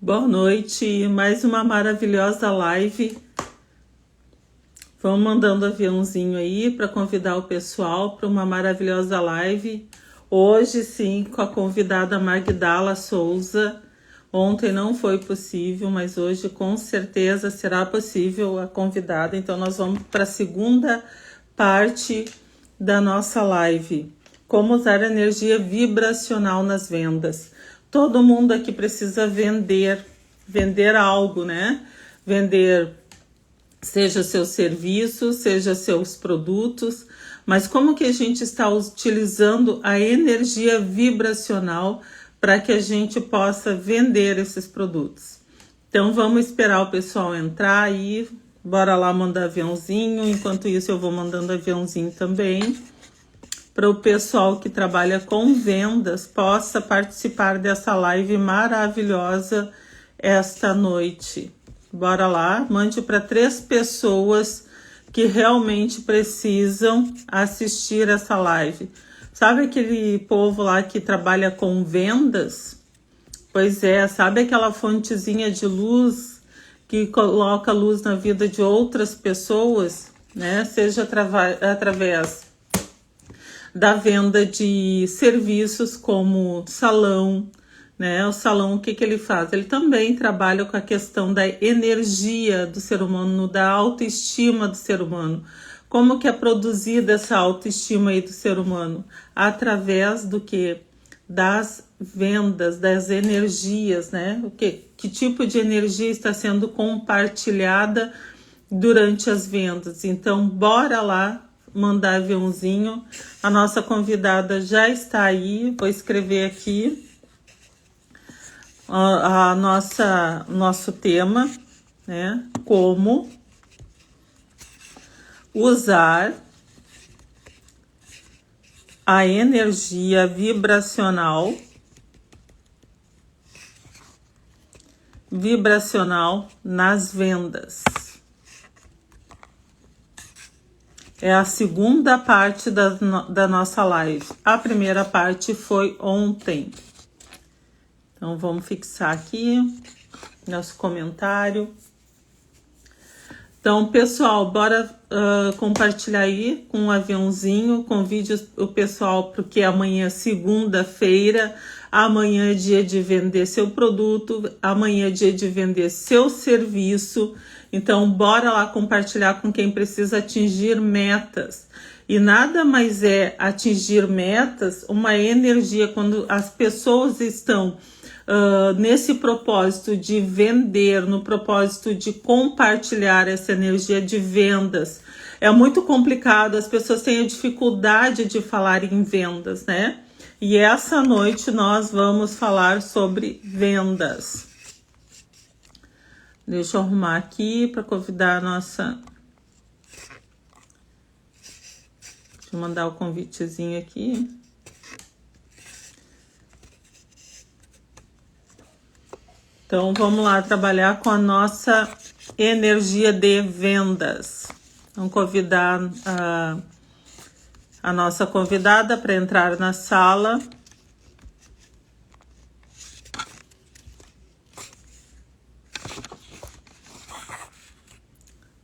Boa noite, mais uma maravilhosa live. Vamos mandando aviãozinho aí para convidar o pessoal para uma maravilhosa live. Hoje sim, com a convidada Magdala Souza. Ontem não foi possível, mas hoje com certeza será possível a convidada. Então nós vamos para a segunda parte da nossa live. Como usar energia vibracional nas vendas. Todo mundo aqui precisa vender algo, né? Vender, seja seus serviços, seja seus produtos, mas como que a gente está utilizando a energia vibracional para que a gente possa vender esses produtos? Então vamos esperar o pessoal entrar aí, bora lá mandar aviãozinho, enquanto isso eu vou mandando aviãozinho também, para o pessoal que trabalha com vendas possa participar dessa live maravilhosa esta noite. Bora lá, mande para 3 pessoas que realmente precisam assistir essa live. Sabe aquele povo lá que trabalha com vendas? Pois é, sabe aquela fontezinha de luz que coloca luz na vida de outras pessoas, né? Seja através da venda de serviços como salão, né? O salão, o que ele faz? Ele também trabalha com a questão da energia do ser humano, da autoestima do ser humano. Como que é produzida essa autoestima aí do ser humano? Através do que? Das vendas, das energias, né? Que tipo de energia está sendo compartilhada durante as vendas? Então, bora lá mandar aviãozinho. A nossa convidada já está aí. Vou escrever aqui nosso tema, né? Como usar a energia vibracional nas vendas. É a segunda parte da nossa live. A primeira parte foi ontem. Então, vamos fixar aqui nosso comentário. Então, pessoal, bora compartilhar aí com um aviãozinho. Convide o pessoal porque amanhã é segunda-feira. Amanhã é dia de vender seu produto. Amanhã é dia de vender seu serviço. Então, bora lá compartilhar com quem precisa atingir metas. E nada mais é atingir metas, uma energia quando as pessoas estão nesse propósito de vender, no propósito de compartilhar essa energia de vendas. É muito complicado, as pessoas têm a dificuldade de falar em vendas, né? E essa noite nós vamos falar sobre vendas. Deixa eu arrumar aqui para convidar a nossa... Deixa eu mandar o convitezinho aqui. Então, vamos lá trabalhar com a nossa energia de vendas. Vamos convidar a nossa convidada para entrar na sala.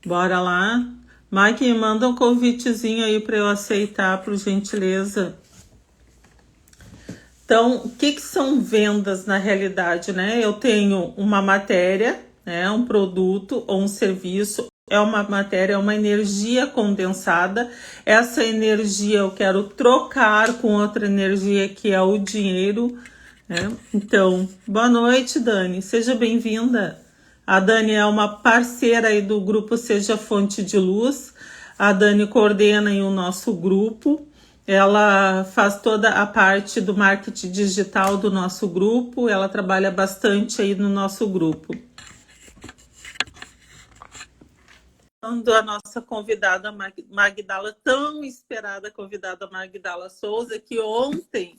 Bora lá. Mike, manda um convitezinho aí para eu aceitar, por gentileza. Então, o que são vendas na realidade, né? Eu tenho uma matéria, né? Um produto ou um serviço. É uma matéria, é uma energia condensada. Essa energia eu quero trocar com outra energia que é o dinheiro, né? Então, boa noite, Dani. Seja bem-vinda. A Dani é uma parceira aí do grupo Seja Fonte de Luz. A Dani coordena aí o nosso grupo. Ela faz toda a parte do marketing digital do nosso grupo. Ela trabalha bastante aí no nosso grupo. A nossa convidada Magdala, tão esperada convidada Magdala Souza, que ontem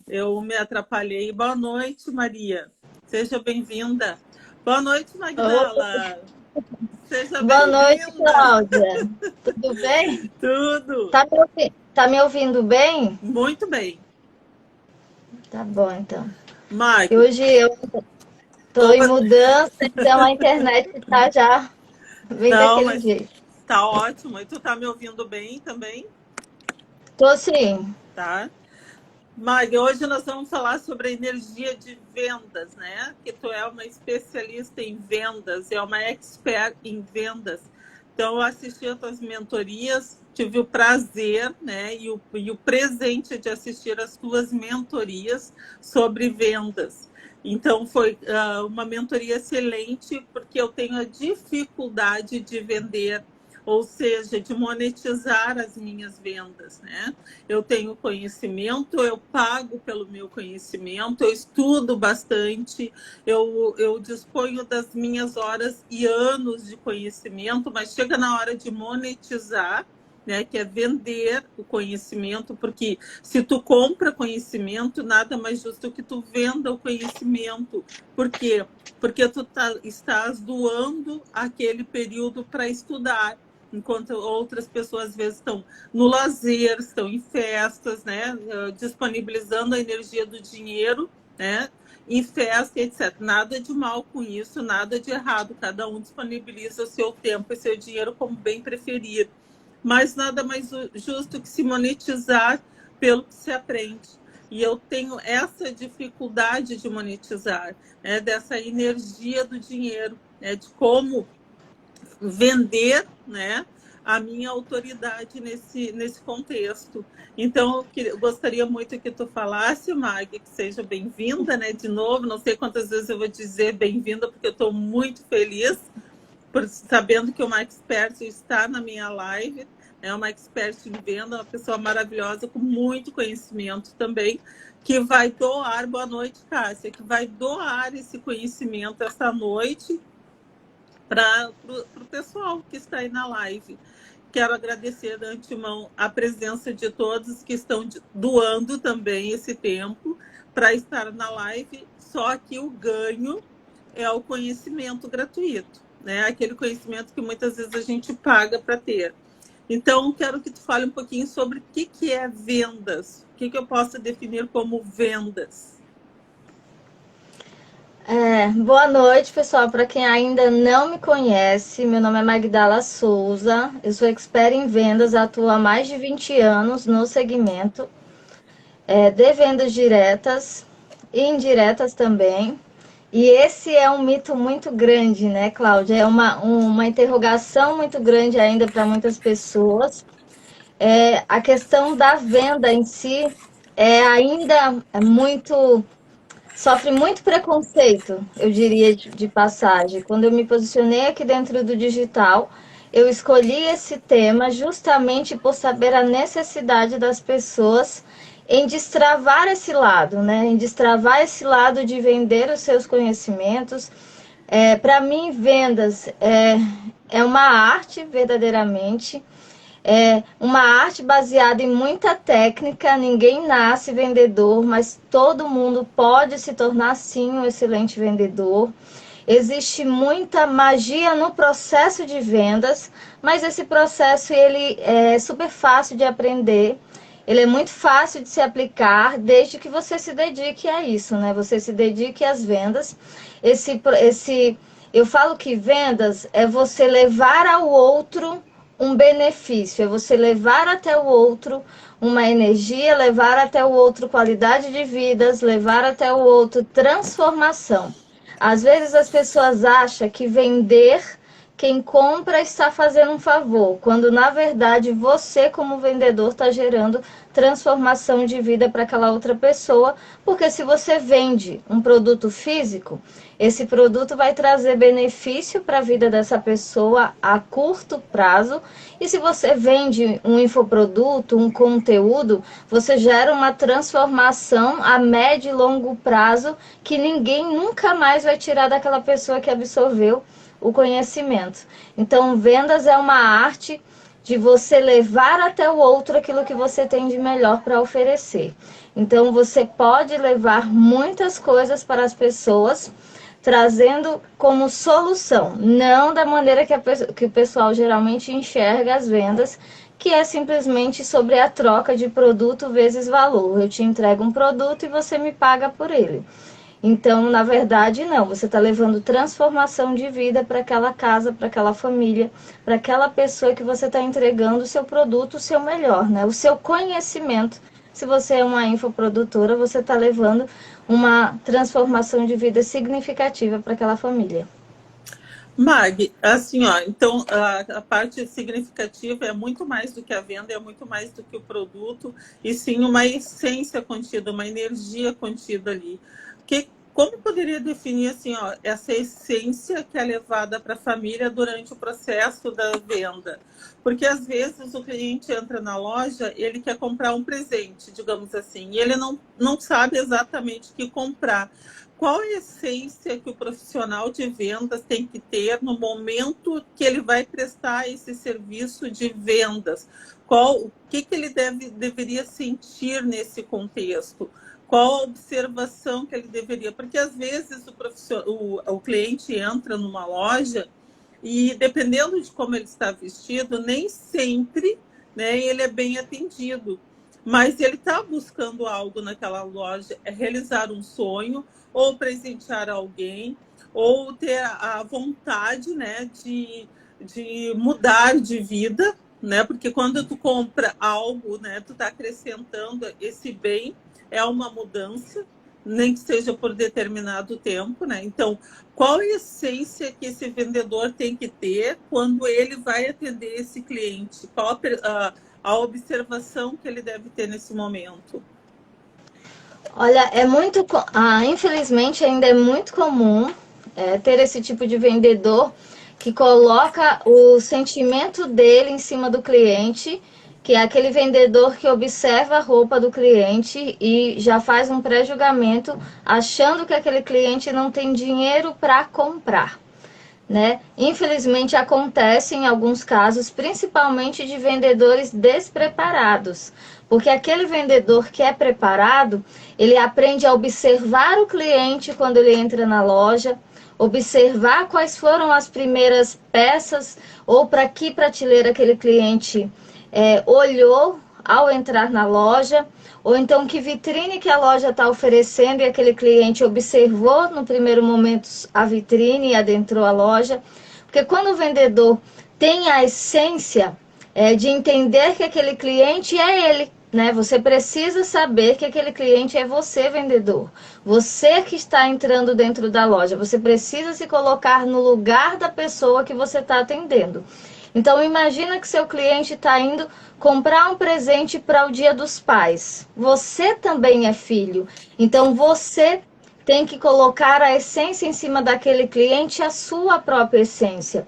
eu me atrapalhei. Boa noite, Maria. Seja bem-vinda. Boa noite, Magdala. Seja Boa bem-vinda. noite, Cláudia. Tudo bem? Tudo. Tá me ouvindo bem? Muito bem. Tá bom, então. Mag, Hoje eu... Tô em mudança, então a internet tá já bem Não, daquele mas jeito. tá ótimo. E tu tá me ouvindo bem também, Tô sim. tá? Mag, hoje nós vamos falar sobre a energia de vendas, né? Que tu é uma especialista em vendas, é uma expert em vendas. Então, eu assisti as tuas mentorias, tive o prazer, né, e o presente de assistir as tuas mentorias sobre vendas. Então, foi uma mentoria excelente, porque eu tenho a dificuldade de vender, ou seja, de monetizar as minhas vendas, né? Eu tenho conhecimento, eu pago pelo meu conhecimento, eu estudo bastante, eu disponho das minhas horas e anos de conhecimento, mas chega na hora de monetizar, né, que é vender o conhecimento, porque se tu compra conhecimento, nada mais justo que tu venda o conhecimento. Por quê? Porque tu estás doando aquele período para estudar, enquanto outras pessoas às vezes estão no lazer, estão em festas, né, disponibilizando a energia do dinheiro, né, em festa, etc. Nada de mal com isso, nada de errado. Cada um disponibiliza o seu tempo e seu dinheiro como bem preferir. Mas nada mais justo que se monetizar pelo que se aprende. E eu tenho essa dificuldade de monetizar, né, dessa energia do dinheiro, né, de como vender, né, a minha autoridade nesse contexto. Então, eu gostaria muito que tu falasse, Mag, que seja bem-vinda, né, de novo. Não sei quantas vezes eu vou dizer bem-vinda, porque eu estou muito feliz por sabendo que o Mike Expert está na minha live. É uma expert em venda, uma pessoa maravilhosa, com muito conhecimento também, que vai doar, boa noite, Cássia, que vai doar esse conhecimento essa noite para o pessoal que está aí na live. Quero agradecer de antemão a presença de todos que estão doando também esse tempo para estar na live, só que o ganho é o conhecimento gratuito, né? Aquele conhecimento que muitas vezes a gente paga para ter. Então, quero que tu fale um pouquinho sobre o que é vendas, o que eu posso definir como vendas. Boa noite, pessoal. Para quem ainda não me conhece, meu nome é Magdala Souza. Eu sou expert em vendas, atuo há mais de 20 anos no segmento de vendas diretas e indiretas também. E esse é um mito muito grande, né, Cláudia? É uma interrogação muito grande ainda para muitas pessoas. A questão da venda em si ainda muito sofre muito preconceito, eu diria de passagem. Quando eu me posicionei aqui dentro do digital, eu escolhi esse tema justamente por saber a necessidade das pessoas em destravar esse lado, né? Em destravar esse lado de vender os seus conhecimentos. Para mim, vendas é uma arte verdadeiramente. É uma arte baseada em muita técnica, ninguém nasce vendedor, mas todo mundo pode se tornar sim um excelente vendedor. Existe muita magia no processo de vendas, mas esse processo ele é super fácil de aprender. Ele é muito fácil de se aplicar, desde que você se dedique a isso, né? Você se dedique às vendas. Eu falo que vendas é você levar ao outro um benefício, é você levar até o outro uma energia, levar até o outro qualidade de vidas, levar até o outro transformação. Às vezes as pessoas acham que vender, quem compra está fazendo um favor, quando na verdade você, como vendedor, está gerando transformação de vida para aquela outra pessoa, porque se você vende um produto físico, esse produto vai trazer benefício para a vida dessa pessoa a curto prazo, e se você vende um infoproduto, um conteúdo, você gera uma transformação a médio e longo prazo que ninguém nunca mais vai tirar daquela pessoa que absorveu o conhecimento. Então, vendas é uma arte de você levar até o outro aquilo que você tem de melhor para oferecer. Então, você pode levar muitas coisas para as pessoas, trazendo como solução, não da maneira que o pessoal geralmente enxerga as vendas, que é simplesmente sobre a troca de produto vezes valor. Eu te entrego um produto e você me paga por ele. Então, na verdade, não. Você está levando transformação de vida para aquela casa, para aquela família, para aquela pessoa que você está entregando o seu produto, o seu melhor, né? O seu conhecimento. Se você é uma infoprodutora, você está levando uma transformação de vida significativa para aquela família. Mag, assim, ó, então a parte significativa é muito mais do que a venda, é muito mais do que o produto, e sim uma essência contida, uma energia contida ali. Como poderia definir assim, ó, essa essência que é levada para a família durante o processo da venda? Porque às vezes o cliente entra na loja, ele quer comprar um presente, digamos assim, e ele não sabe exatamente o que comprar. Qual a essência que o profissional de vendas tem que ter no momento que ele vai prestar esse serviço de vendas? O que ele deveria sentir nesse contexto? Qual a observação que ele deveria? Porque às vezes o cliente entra numa loja e, dependendo de como ele está vestido, nem sempre, né, ele é bem atendido. Mas ele está buscando algo naquela loja, é realizar um sonho, ou presentear alguém, ou ter a vontade, né, de mudar de vida, né? Porque quando tu compra algo, né, tu está acrescentando esse bem, é uma mudança, nem que seja por determinado tempo, né? Então, qual a essência que esse vendedor tem que ter quando ele vai atender esse cliente? Qual a observação que ele deve ter nesse momento? Olha, infelizmente ainda é muito comum ter esse tipo de vendedor que coloca o sentimento dele em cima do cliente, que é aquele vendedor que observa a roupa do cliente e já faz um pré-julgamento, achando que aquele cliente não tem dinheiro para comprar. Né? Infelizmente acontece em alguns casos, principalmente de vendedores despreparados, porque aquele vendedor que é preparado, ele aprende a observar o cliente quando ele entra na loja, observar quais foram as primeiras peças ou para que prateleira aquele cliente olhou ao entrar na loja, ou então que vitrine que a loja está oferecendo e aquele cliente observou no primeiro momento a vitrine e adentrou a loja. Porque quando o vendedor tem a essência de entender que aquele cliente é ele, né? Você precisa saber que aquele cliente é você, vendedor. Você que está entrando dentro da loja. Você precisa se colocar no lugar da pessoa que você está atendendo. Então, imagina que seu cliente está indo comprar um presente para o Dia dos Pais. Você também é filho. Então, você tem que colocar a essência em cima daquele cliente, a sua própria essência.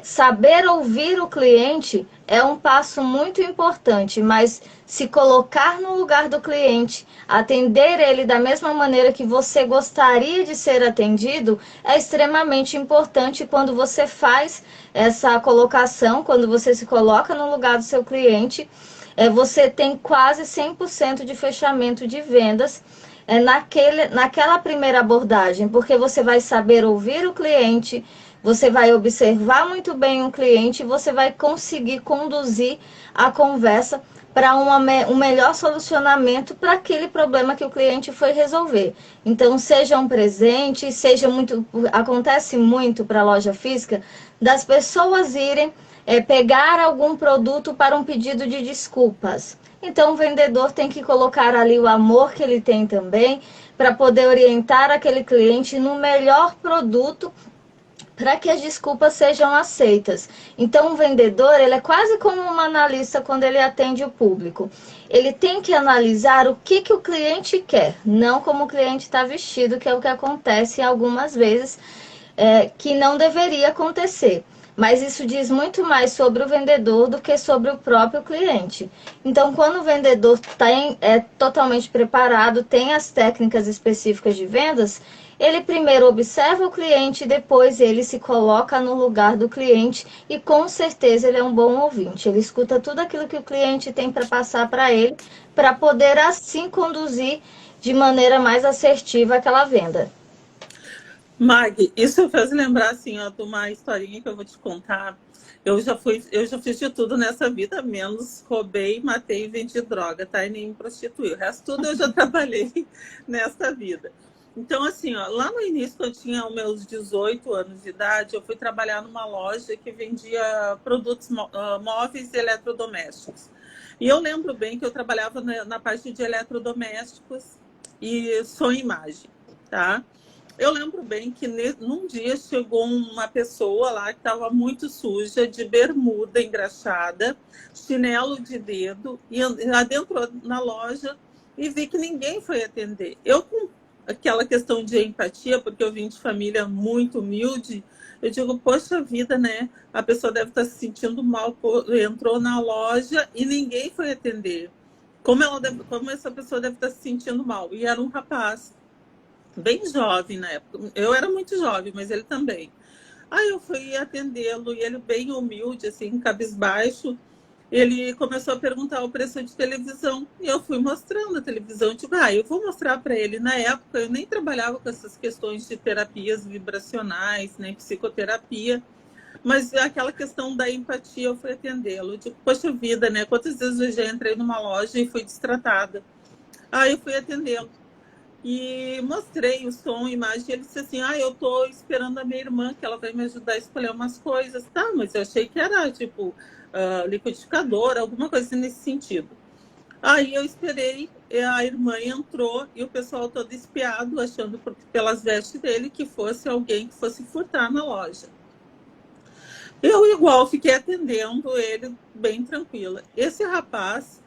Saber ouvir o cliente é um passo muito importante, mas se colocar no lugar do cliente, atender ele da mesma maneira que você gostaria de ser atendido, é extremamente importante quando você faz essa colocação, quando você se coloca no lugar do seu cliente, você tem quase 100% de fechamento de vendas naquela primeira abordagem, porque você vai saber ouvir o cliente, você vai observar muito bem o cliente e você vai conseguir conduzir a conversa para um melhor solucionamento para aquele problema que o cliente foi resolver. Então, seja um presente, seja muito. Acontece muito para a loja física das pessoas irem pegar algum produto para um pedido de desculpas. Então, o vendedor tem que colocar ali o amor que ele tem também para poder orientar aquele cliente no melhor produto para que as desculpas sejam aceitas. Então, o vendedor, ele é quase como um analista quando ele atende o público. Ele tem que analisar o que o cliente quer, não como o cliente está vestido, que é o que acontece algumas vezes, que não deveria acontecer. Mas isso diz muito mais sobre o vendedor do que sobre o próprio cliente. Então, quando o vendedor é totalmente preparado, tem as técnicas específicas de vendas, ele primeiro observa o cliente, depois ele se coloca no lugar do cliente e com certeza ele é um bom ouvinte. Ele escuta tudo aquilo que o cliente tem para passar para ele, para poder assim conduzir de maneira mais assertiva aquela venda. Mag, isso faz lembrar assim, ó, de uma historinha que eu vou te contar. Eu já fiz de tudo nessa vida, menos roubei, matei e vendi droga, tá? E nem me prostituí. O resto tudo eu já trabalhei nessa vida. Então, assim, ó, lá no início, quando eu tinha os meus 18 anos de idade, eu fui trabalhar numa loja que vendia produtos móveis e eletrodomésticos. E eu lembro bem que eu trabalhava na parte de eletrodomésticos e som e imagem, tá? Eu lembro bem que num dia chegou uma pessoa lá que estava muito suja, de bermuda engraxada, chinelo de dedo, e adentrou na loja e vi que ninguém foi atender. Eu, com aquela questão de empatia, porque eu vim de família muito humilde, eu digo, poxa vida, né? A pessoa deve estar se sentindo mal, entrou na loja e ninguém foi atender. Como essa pessoa deve estar se sentindo mal? E era um rapaz bem jovem na época. Eu era muito jovem, mas ele também. Aí eu fui atendê-lo e ele bem humilde, assim, cabisbaixo. Ele começou a perguntar o preço de televisão e eu fui mostrando a televisão. Tipo, eu vou mostrar para ele. Na época eu nem trabalhava com essas questões de terapias vibracionais, nem psicoterapia, mas aquela questão da empatia eu fui atendê-lo. Tipo, poxa vida, né? Quantas vezes eu já entrei numa loja e fui destratada? Aí eu fui atendê-lo. E mostrei o som, a imagem, e ele disse assim, eu tô esperando a minha irmã, que ela vai me ajudar a escolher umas coisas. Tá, mas eu achei que era, tipo, liquidificador, alguma coisa nesse sentido. Aí eu esperei, a irmã entrou, e o pessoal todo espiado, achando pelas vestes dele que fosse alguém que fosse furtar na loja. Eu, igual, fiquei atendendo ele bem tranquila. Esse rapaz,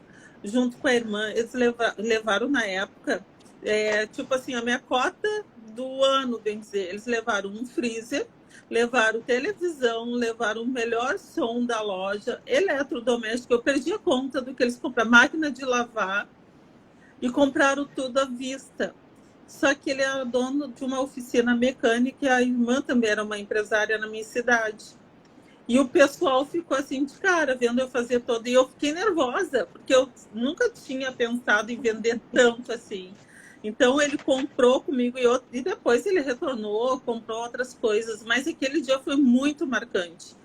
junto com a irmã, eles levaram na época, tipo assim, a minha cota do ano, bem dizer. Eles levaram um freezer, levaram televisão, levaram o melhor som da loja, eletrodoméstico. Eu perdi a conta do que eles compraram, máquina de lavar, e compraram tudo à vista. Só que ele era dono de uma oficina mecânica e a irmã também era uma empresária na minha cidade. E o pessoal ficou assim de cara, vendo eu fazer todo. E eu fiquei nervosa, porque eu nunca tinha pensado em vender tanto assim. Então ele comprou comigo e depois ele retornou, comprou outras coisas. Mas aquele dia foi muito marcante.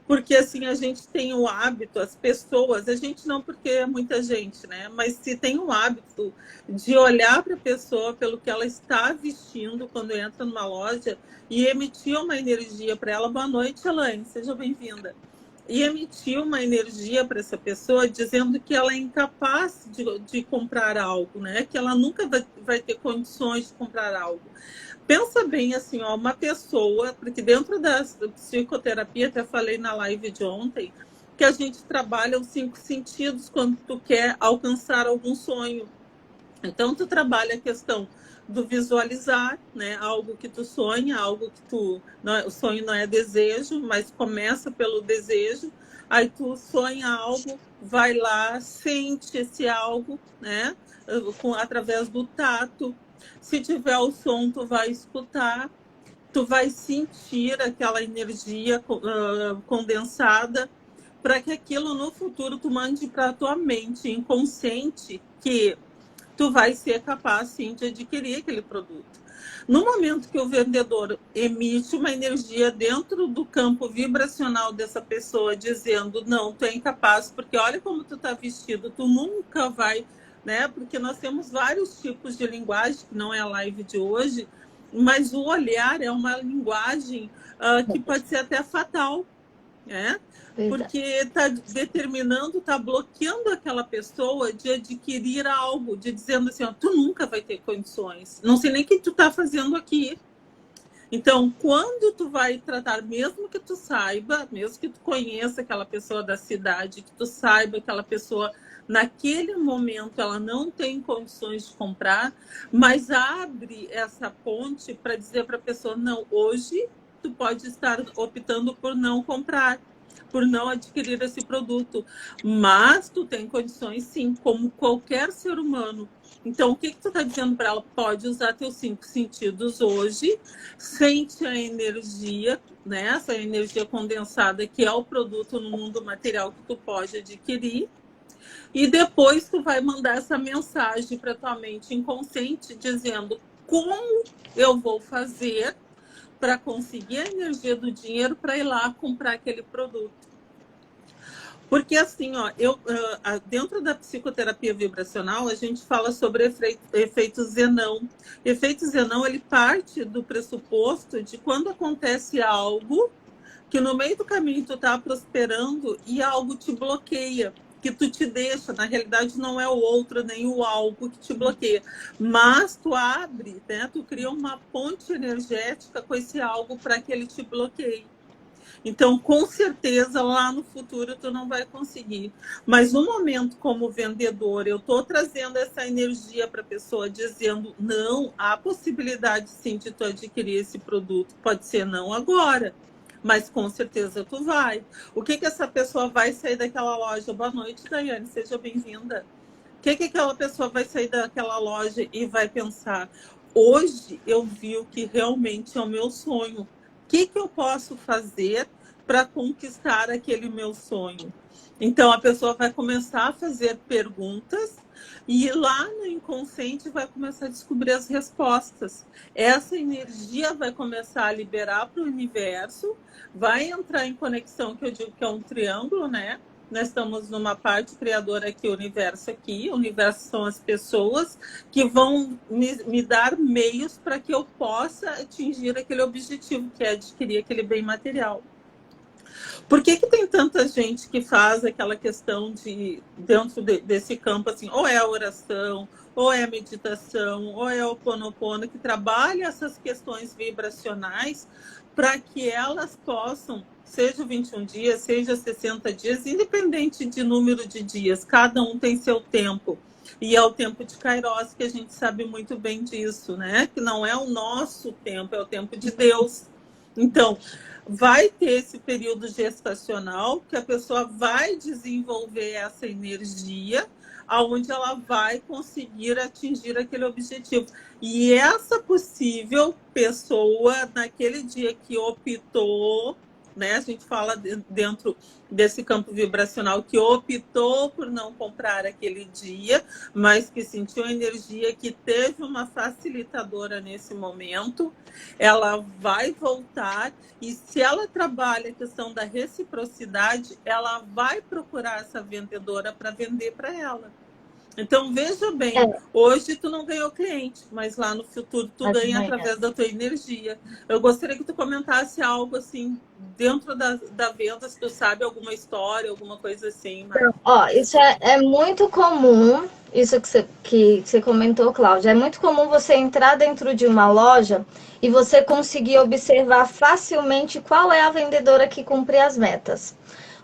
Porque assim, a gente tem o hábito, as pessoas, a gente não porque é muita gente, né? Mas se tem o hábito de olhar para a pessoa pelo que ela está vestindo quando entra numa loja e emitir uma energia para ela. Boa noite, Elaine, seja bem-vinda. E emitir uma energia para essa pessoa dizendo que ela é incapaz de comprar algo, né? Que ela nunca vai ter condições de comprar algo. Pensa bem assim, ó, uma pessoa, porque dentro da psicoterapia, até falei na live de ontem, que a gente trabalha os 5 sentidos quando tu quer alcançar algum sonho. Então, tu trabalha a questão do visualizar, né? Algo que tu sonha, algo que tu... o sonho não é desejo, mas começa pelo desejo. Aí tu sonha algo, vai lá, sente esse algo, né? Através do tato. Se tiver o som, tu vai escutar, tu vai sentir aquela energia condensada, para que aquilo no futuro tu mande para a tua mente inconsciente que tu vai ser capaz, sim, de adquirir aquele produto. No momento que o vendedor emite uma energia dentro do campo vibracional dessa pessoa, dizendo, não, tu é incapaz, porque olha como tu tá vestido, tu nunca vai, né? Porque nós temos vários tipos de linguagem, que não é a live de hoje, mas o olhar é uma linguagem que pode ser até fatal, né? Porque está determinando, está bloqueando aquela pessoa de adquirir algo, de dizendo assim, ó, tu nunca vai ter condições, não sei nem o que tu está fazendo aqui. Então, quando tu vai tratar, mesmo que tu saiba, mesmo que tu conheça aquela pessoa da cidade, que tu saiba que aquela pessoa, naquele momento, ela não tem condições de comprar, mas abre essa ponte para dizer para a pessoa, não, hoje tu pode estar optando por não comprar, por não adquirir esse produto, mas tu tem condições sim, como qualquer ser humano. Então, o que tu está dizendo para ela? Pode usar teus 5 sentidos hoje, sente a energia, né? Essa energia condensada que é o produto no mundo material que tu pode adquirir, e depois tu vai mandar essa mensagem para tua mente inconsciente dizendo como eu vou fazer para conseguir a energia do dinheiro para ir lá comprar aquele produto. Porque assim, ó, dentro da psicoterapia vibracional, a gente fala sobre efeito Zenão. Efeito Zenão, ele parte do pressuposto de quando acontece algo que no meio do caminho tu tá prosperando e algo te bloqueia, que tu te deixa, na realidade não é o outro nem o algo que te bloqueia, mas tu abre, né? Tu cria uma ponte energética com esse algo para que ele te bloqueie. Então, com certeza, lá no futuro tu não vai conseguir. Mas no momento como vendedor, eu estou trazendo essa energia para a pessoa, dizendo, não, há possibilidade sim de tu adquirir esse produto. Pode ser não agora, mas com certeza tu vai. O que essa pessoa vai sair daquela loja? Boa noite, Daiane, seja bem-vinda. O que aquela pessoa vai sair daquela loja e vai pensar? Hoje eu vi o que realmente é o meu sonho. O que eu posso fazer para conquistar aquele meu sonho? Então a pessoa vai começar a fazer perguntas e lá no inconsciente vai começar a descobrir as respostas. Essa energia vai começar a liberar para o universo, vai entrar em conexão, que eu digo que é um triângulo, né? Nós estamos numa parte criadora aqui, o universo aqui. O universo são as pessoas que vão me dar meios para que eu possa atingir aquele objetivo, que é adquirir aquele bem material. Por que tem tanta gente que faz aquela questão de, dentro desse campo, assim, ou é a oração, ou é a meditação, ou é o Ho Oponopono, que trabalha essas questões vibracionais para que elas possam, seja 21 dias, seja 60 dias, independente de número de dias, cada um tem seu tempo. E é o tempo de Kairos, que a gente sabe muito bem disso, né? Que não é o nosso tempo, é o tempo de Deus. Então, vai ter esse período gestacional que a pessoa vai desenvolver essa energia, aonde ela vai conseguir atingir aquele objetivo. E essa possível pessoa, naquele dia que optou, né, a gente fala dentro desse campo vibracional, que optou por não comprar aquele dia, mas que sentiu a energia, que teve uma facilitadora nesse momento, ela vai voltar, e se ela trabalha a questão da reciprocidade, ela vai procurar essa vendedora para vender para ela. Então, veja bem, hoje tu não ganhou cliente, mas lá no futuro tu ganha através da tua energia. Eu gostaria que tu comentasse algo assim, dentro da venda, se tu sabe alguma história, alguma coisa assim. Mas... Ó, isso é muito comum, isso que você comentou, Cláudia. É muito comum você entrar dentro de uma loja e você conseguir observar facilmente qual é a vendedora que cumpre as metas.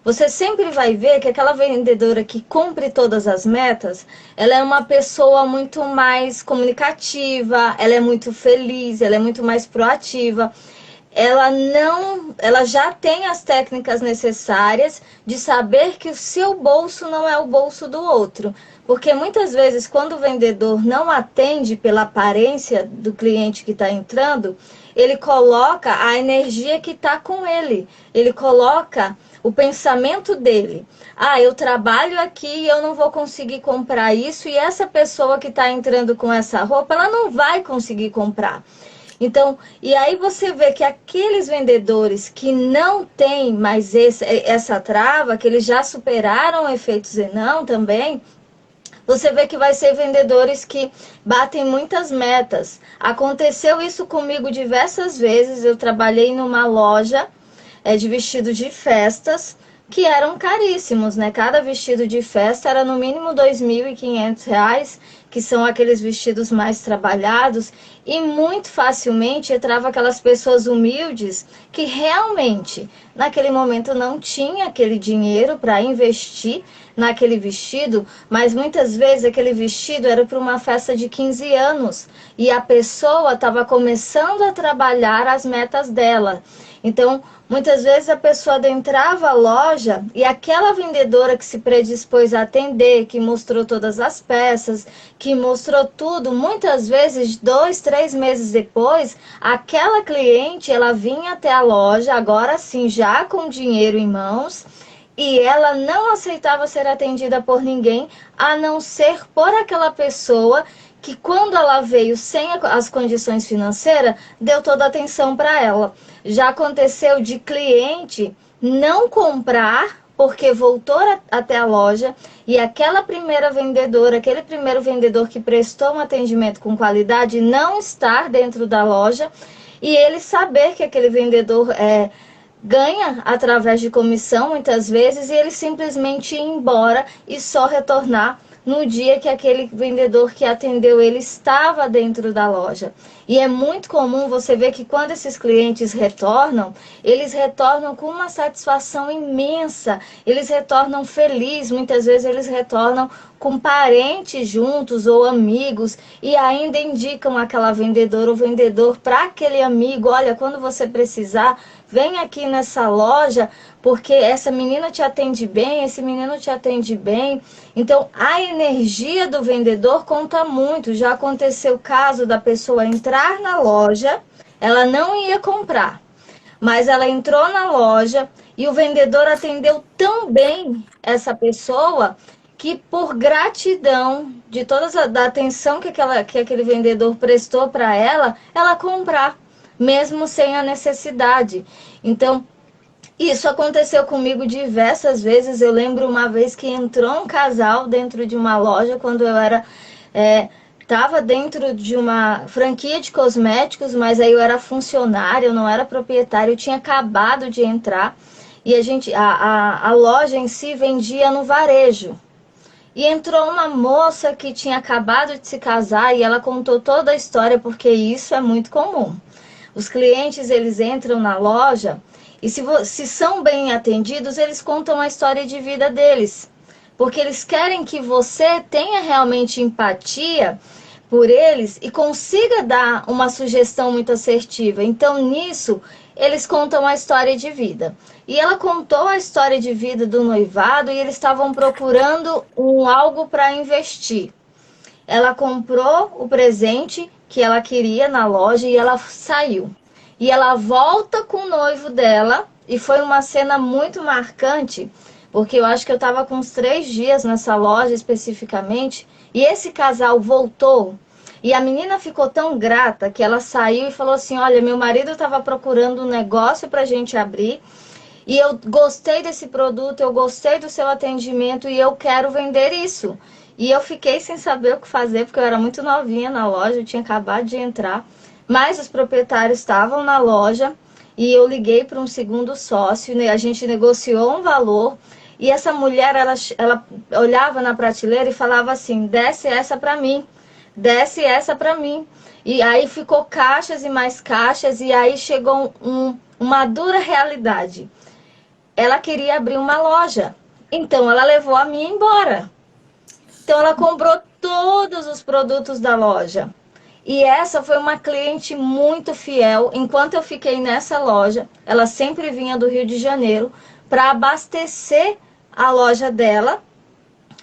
Você sempre vai ver que aquela vendedora que cumpre todas as metas, ela é uma pessoa muito mais comunicativa, ela é muito feliz, ela é muito mais proativa. Ela já tem as técnicas necessárias de saber que o seu bolso não é o bolso do outro. Porque muitas vezes, quando o vendedor não atende pela aparência do cliente que está entrando, ele coloca a energia que está com ele. Ele coloca o pensamento dele. Ah, eu trabalho aqui e eu não vou conseguir comprar isso, e essa pessoa que está entrando com essa roupa, ela não vai conseguir comprar. Então, e aí você vê que aqueles vendedores que não têm mais essa trava, que eles já superaram o efeito Zenão também, você vê que vai ser vendedores que batem muitas metas. Aconteceu isso comigo diversas vezes. Eu trabalhei numa loja de vestido de festas, que eram caríssimos, né? Cada vestido de festa era no mínimo R$ 2.500, que são aqueles vestidos mais trabalhados, e muito facilmente entrava aquelas pessoas humildes que realmente, naquele momento, não tinha aquele dinheiro para investir naquele vestido, mas muitas vezes aquele vestido era para uma festa de 15 anos, e a pessoa estava começando a trabalhar as metas dela. Então, muitas vezes a pessoa adentrava a loja e aquela vendedora que se predispôs a atender, que mostrou todas as peças, que mostrou tudo, muitas vezes 2, 3 meses depois, aquela cliente, ela vinha até a loja, agora sim, já com dinheiro em mãos, e ela não aceitava ser atendida por ninguém, a não ser por aquela pessoa que, quando ela veio sem as condições financeiras, deu toda a atenção para ela. Já aconteceu de cliente não comprar porque voltou até a loja e aquela primeira vendedora, aquele primeiro vendedor que prestou um atendimento com qualidade não estar dentro da loja e ele saber que aquele vendedor ganha através de comissão muitas vezes e ele simplesmente ir embora e só retornar no dia que aquele vendedor que atendeu ele estava dentro da loja. E é muito comum você ver que quando esses clientes retornam, eles retornam com uma satisfação imensa, eles retornam felizes, muitas vezes eles retornam com parentes juntos ou amigos e ainda indicam aquela vendedora ou vendedor para aquele amigo, olha, quando você precisar, vem aqui nessa loja, porque essa menina te atende bem, esse menino te atende bem. Então, a energia do vendedor conta muito. Já aconteceu o caso da pessoa entrar na loja, ela não ia comprar, mas ela entrou na loja e o vendedor atendeu tão bem essa pessoa que por gratidão de toda a atenção que aquele vendedor prestou para ela comprar, mesmo sem a necessidade. Então, isso aconteceu comigo diversas vezes. Eu lembro uma vez que entrou um casal dentro de uma loja, quando eu estava dentro de uma franquia de cosméticos, mas aí eu era funcionária, eu não era proprietária, eu tinha acabado de entrar e a loja em si vendia no varejo. E entrou uma moça que tinha acabado de se casar e ela contou toda a história, porque isso é muito comum. Os clientes, eles entram na loja e se são bem atendidos, eles contam a história de vida deles. Porque eles querem que você tenha realmente empatia por eles e consiga dar uma sugestão muito assertiva. Então, nisso, eles contam a história de vida. E ela contou a história de vida do noivado e eles estavam procurando algo para investir. Ela comprou o presente que ela queria na loja e ela saiu. E ela volta com o noivo dela e foi uma cena muito marcante, porque eu acho que eu estava com uns 3 dias nessa loja especificamente e esse casal voltou. E a menina ficou tão grata que ela saiu e falou assim, olha, meu marido estava procurando um negócio para a gente abrir e eu gostei desse produto, eu gostei do seu atendimento e eu quero vender isso. E eu fiquei sem saber o que fazer, porque eu era muito novinha na loja, eu tinha acabado de entrar. Mas os proprietários estavam na loja e eu liguei para um segundo sócio, a gente negociou um valor e essa mulher, ela olhava na prateleira e falava assim, desce essa para mim, desce essa para mim. E aí ficou caixas e mais caixas e aí chegou uma dura realidade. Ela queria abrir uma loja, então ela levou a minha embora. Então ela comprou todos os produtos da loja. E essa foi uma cliente muito fiel. Enquanto eu fiquei nessa loja, ela sempre vinha do Rio de Janeiro para abastecer a loja dela,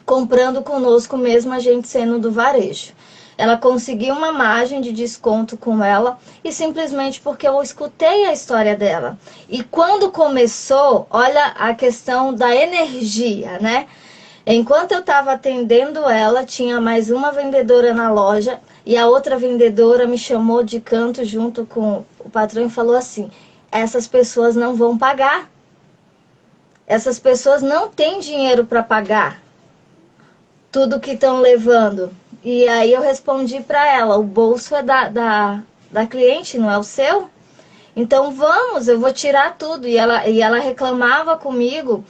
comprando conosco mesmo a gente sendo do varejo. Ela conseguiu uma margem de desconto com ela e simplesmente porque eu escutei a história dela. E quando começou, olha a questão da energia, né? Enquanto eu estava atendendo ela, tinha mais uma vendedora na loja e a outra vendedora me chamou de canto junto com o patrão e falou assim, essas pessoas não vão pagar. Essas pessoas não têm dinheiro para pagar tudo que estão levando. E aí eu respondi para ela, o bolso é da cliente, não é o seu? Então vamos, eu vou tirar tudo. E ela reclamava comigo,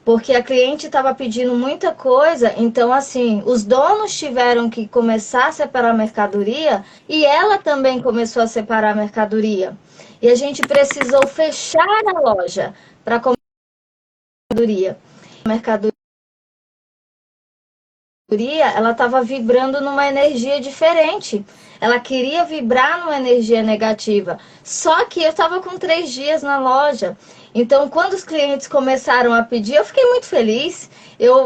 porque a cliente estava pedindo muita coisa, então assim, os donos tiveram que começar a separar a mercadoria e ela também começou a separar a mercadoria. E a gente precisou fechar a loja para comprar a mercadoria. Ela estava vibrando numa energia diferente. Ela queria vibrar numa energia negativa. Só que eu estava com 3 dias na loja. Então, quando os clientes começaram a pedir, eu fiquei muito feliz.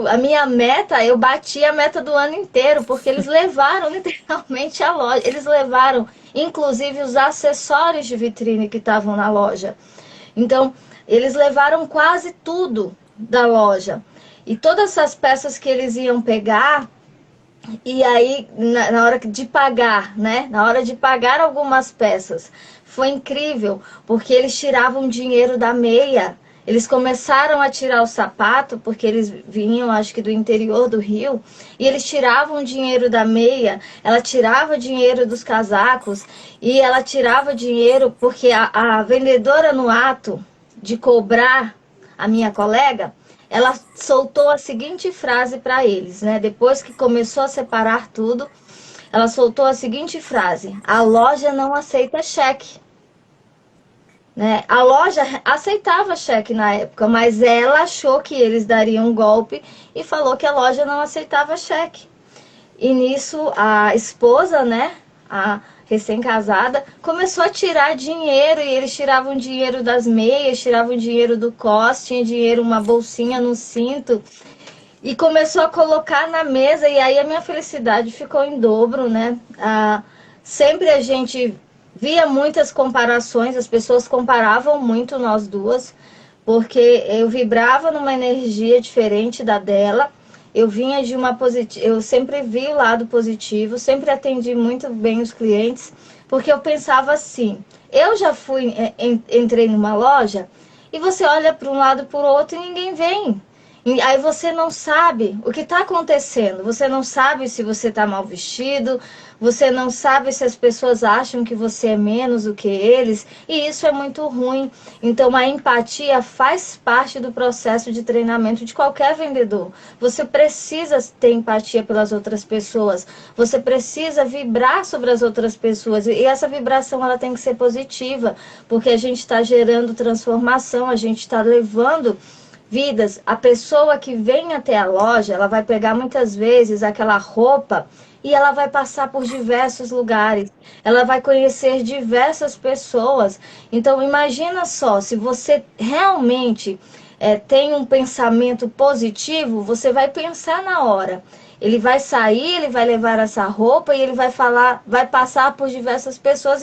A minha meta, eu bati a meta do ano inteiro, porque eles levaram literalmente a loja. Eles levaram, inclusive, os acessórios de vitrine que estavam na loja. Então, eles levaram quase tudo da loja. E todas essas peças que eles iam pegar, e aí na hora de pagar, né? Na hora de pagar algumas peças, foi incrível, porque eles tiravam dinheiro da meia. Eles começaram a tirar o sapato, porque eles vinham, acho que do interior do Rio, e eles tiravam dinheiro da meia, ela tirava dinheiro dos casacos, e ela tirava dinheiro porque a vendedora, no ato de cobrar a minha colega, ela soltou a seguinte frase para eles, né? Depois que começou a separar tudo, ela soltou a seguinte frase: a loja não aceita cheque. Né? A loja aceitava cheque na época, mas ela achou que eles dariam um golpe e falou que a loja não aceitava cheque. E nisso a esposa, né, a recém-casada, começou a tirar dinheiro e eles tiravam dinheiro das meias, tiravam dinheiro do cos, tinha dinheiro, uma bolsinha no cinto e começou a colocar na mesa e aí a minha felicidade ficou em dobro, né? Sempre a gente via muitas comparações, as pessoas comparavam muito nós duas, porque eu vibrava numa energia diferente da dela. Eu vinha de uma positiva, eu sempre vi o lado positivo, sempre atendi muito bem os clientes, porque eu pensava assim, eu já fui, entrei numa loja e você olha para um lado para o outro e ninguém vem. E aí você não sabe o que está acontecendo, você não sabe se você está mal vestido, você não sabe se as pessoas acham que você é menos do que eles, e isso é muito ruim. Então a empatia faz parte do processo de treinamento de qualquer vendedor. Você precisa ter empatia pelas outras pessoas, você precisa vibrar sobre as outras pessoas, e essa vibração ela tem que ser positiva, porque a gente está gerando transformação, a gente está levando vidas. A pessoa que vem até a loja, ela vai pegar muitas vezes aquela roupa e ela vai passar por diversos lugares. Ela vai conhecer diversas pessoas. Então, imagina só, se você realmente tem um pensamento positivo, você vai pensar na hora. Ele vai sair, ele vai levar essa roupa e ele vai falar, vai passar por diversas pessoas.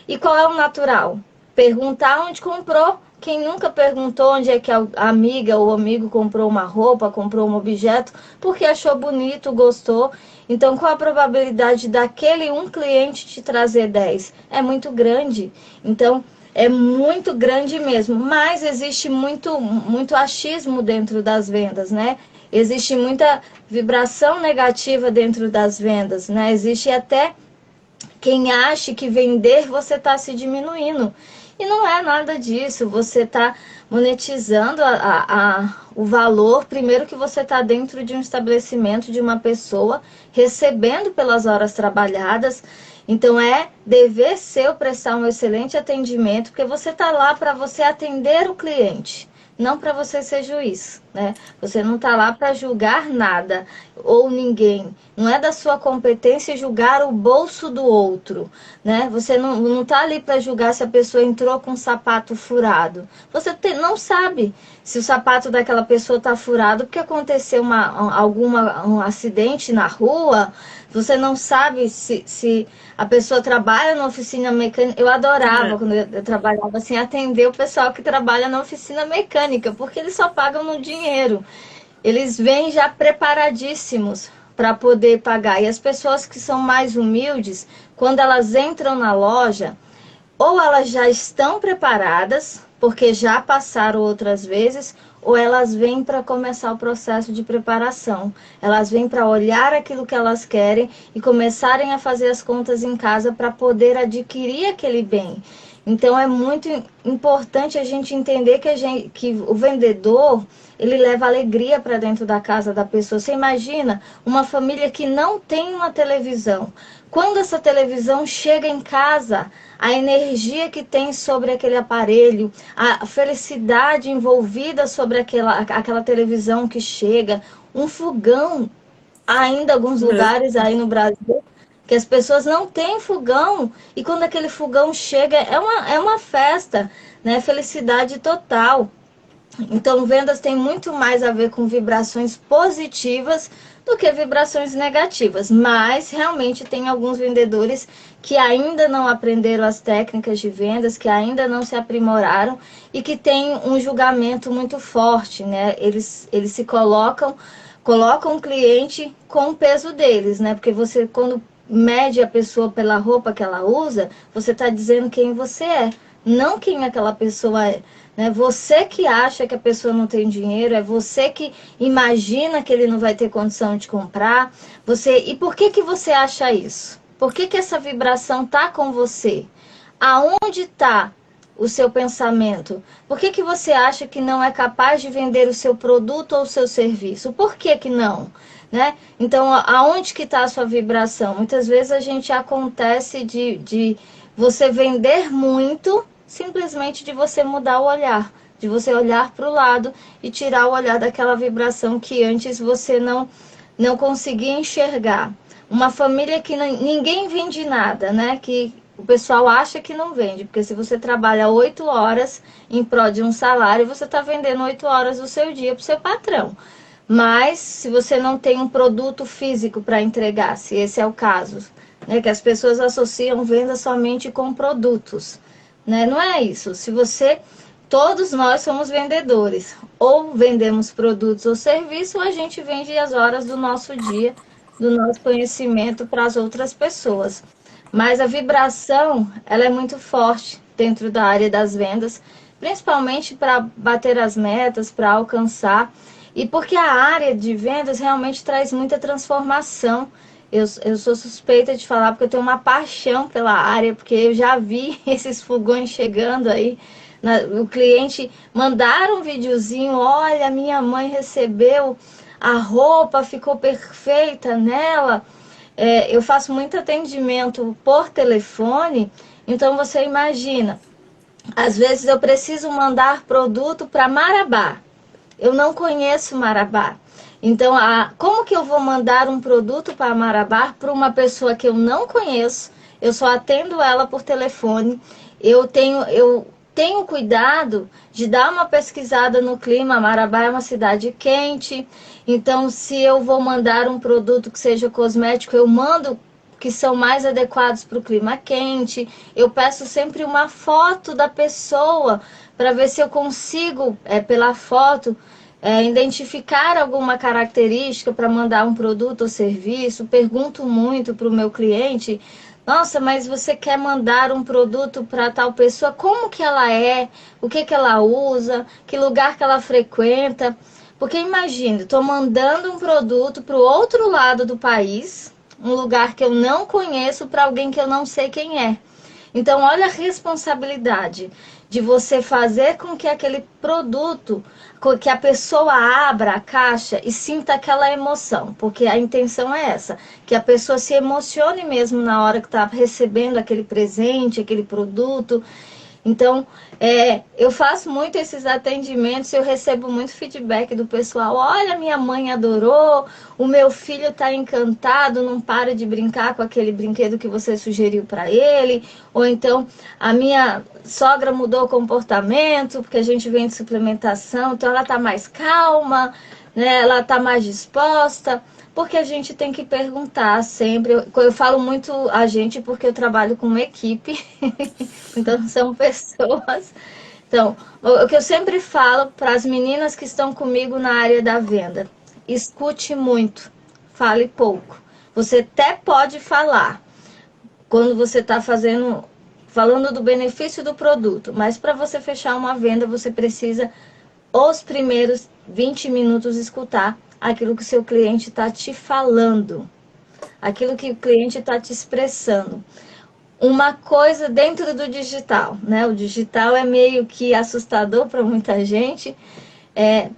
E qual é o natural? Perguntar onde comprou. Quem nunca perguntou onde é que a amiga ou amigo comprou uma roupa, comprou um objeto, porque achou bonito, gostou. Então, qual a probabilidade daquele um cliente te trazer 10? É muito grande. Então, é muito grande mesmo. Mas existe muito achismo dentro das vendas, né? Existe muita vibração negativa dentro das vendas, né? Existe até quem acha que vender você está se diminuindo. E não é nada disso, você está monetizando o valor, primeiro que você está dentro de um estabelecimento de uma pessoa, recebendo pelas horas trabalhadas, então é dever seu prestar um excelente atendimento, porque você está lá para você atender o cliente, não para você ser juiz, né? Você não está lá para julgar nada ou ninguém. Não é da sua competência julgar o bolso do outro, né? Você não está ali para julgar se a pessoa entrou com um sapato furado. Você não sabe se o sapato daquela pessoa está furado porque aconteceu um acidente na rua. Você não sabe se a pessoa trabalha na oficina mecânica. Eu adorava, quando eu trabalhava assim, atender o pessoal que trabalha na oficina mecânica, porque eles só pagam no dinheiro. Eles vêm já preparadíssimos para poder pagar. E as pessoas que são mais humildes, quando elas entram na loja, ou elas já estão preparadas, porque já passaram outras vezes, ou elas vêm para começar o processo de preparação. Elas vêm para olhar aquilo que elas querem e começarem a fazer as contas em casa para poder adquirir aquele bem. Então é muito importante a gente entender que o vendedor, ele leva alegria para dentro da casa da pessoa. Você imagina uma família que não tem uma televisão. Quando essa televisão chega em casa, a energia que tem sobre aquele aparelho, a felicidade envolvida sobre aquela televisão que chega, um fogão, ainda alguns lugares aí no Brasil, que as pessoas não têm fogão, e quando aquele fogão chega, é uma festa, né? Felicidade total. Então, vendas tem muito mais a ver com vibrações positivas do que vibrações negativas, mas realmente tem alguns vendedores que ainda não aprenderam as técnicas de vendas, que ainda não se aprimoraram e que têm um julgamento muito forte, né? Eles se colocam o cliente com o peso deles, né? Porque quando mede a pessoa pela roupa que ela usa, você está dizendo quem você é. não quem aquela pessoa é. Né? Você que acha que a pessoa não tem dinheiro, é você que imagina que ele não vai ter condição de comprar. E por que você acha isso? Por que essa vibração tá com você? Aonde está o seu pensamento? Por que você acha que não é capaz de vender o seu produto ou o seu serviço? Por que não? Né? Então, aonde que está a sua vibração? Muitas vezes a gente acontece de você vender muito, simplesmente de você mudar o olhar, de você olhar para o lado e tirar o olhar daquela vibração que antes você não conseguia enxergar. Uma família que ninguém vende nada, né? Que o pessoal acha que não vende, porque se você trabalha 8 horas em prol de um salário, você está vendendo 8 horas do seu dia para o seu patrão. Mas se você não tem um produto físico para entregar, se esse é o caso, né, que as pessoas associam venda somente com produtos, né? Não é isso. Todos nós somos vendedores, ou vendemos produtos ou serviços, ou a gente vende as horas do nosso dia, do nosso conhecimento para as outras pessoas. Mas a vibração, ela é muito forte dentro da área das vendas, principalmente para bater as metas, para alcançar, e porque a área de vendas realmente traz muita transformação. Eu sou suspeita de falar porque eu tenho uma paixão pela área, porque eu já vi esses fogões chegando aí. O cliente mandar um videozinho, olha, minha mãe recebeu a roupa, ficou perfeita nela. Eu faço muito atendimento por telefone, então você imagina, às vezes eu preciso mandar produto para Marabá. Eu não conheço Marabá. Então, como que eu vou mandar um produto para Marabá para uma pessoa que eu não conheço? Eu só atendo ela por telefone. Eu tenho cuidado de dar uma pesquisada no clima. Marabá é uma cidade quente. Então, se eu vou mandar um produto que seja cosmético, eu mando que são mais adequados para o clima quente. Eu peço sempre uma foto da pessoa para ver se eu consigo, pela foto, identificar alguma característica para mandar um produto ou serviço. Pergunto muito para o meu cliente: nossa, mas você quer mandar um produto para tal pessoa? Como que ela é? O que ela usa? Que lugar que ela frequenta? Porque imagine, estou mandando um produto para o outro lado do país, um lugar que eu não conheço, para alguém que eu não sei quem é. Então, olha a responsabilidade de você fazer com que aquele produto, que a pessoa abra a caixa e sinta aquela emoção, porque a intenção é essa, que a pessoa se emocione mesmo na hora que está recebendo aquele presente, aquele produto. Então, eu faço muito esses atendimentos, eu recebo muito feedback do pessoal. Olha, minha mãe adorou, o meu filho está encantado, não para de brincar com aquele brinquedo que você sugeriu para ele. Ou então, a minha sogra mudou o comportamento, porque a gente vem de suplementação, então ela está mais calma, né? Ela está mais disposta. Porque a gente tem que perguntar sempre. Eu falo muito a gente porque eu trabalho com uma equipe, então são pessoas. Então, o que eu sempre falo para as meninas que estão comigo na área da venda: escute muito, fale pouco. Você até pode falar quando você está falando do benefício do produto, mas para você fechar uma venda, você precisa os primeiros 20 minutos escutar aquilo que o seu cliente está te falando, aquilo que o cliente está te expressando. Uma coisa dentro do digital, né? O digital é meio que assustador para muita gente.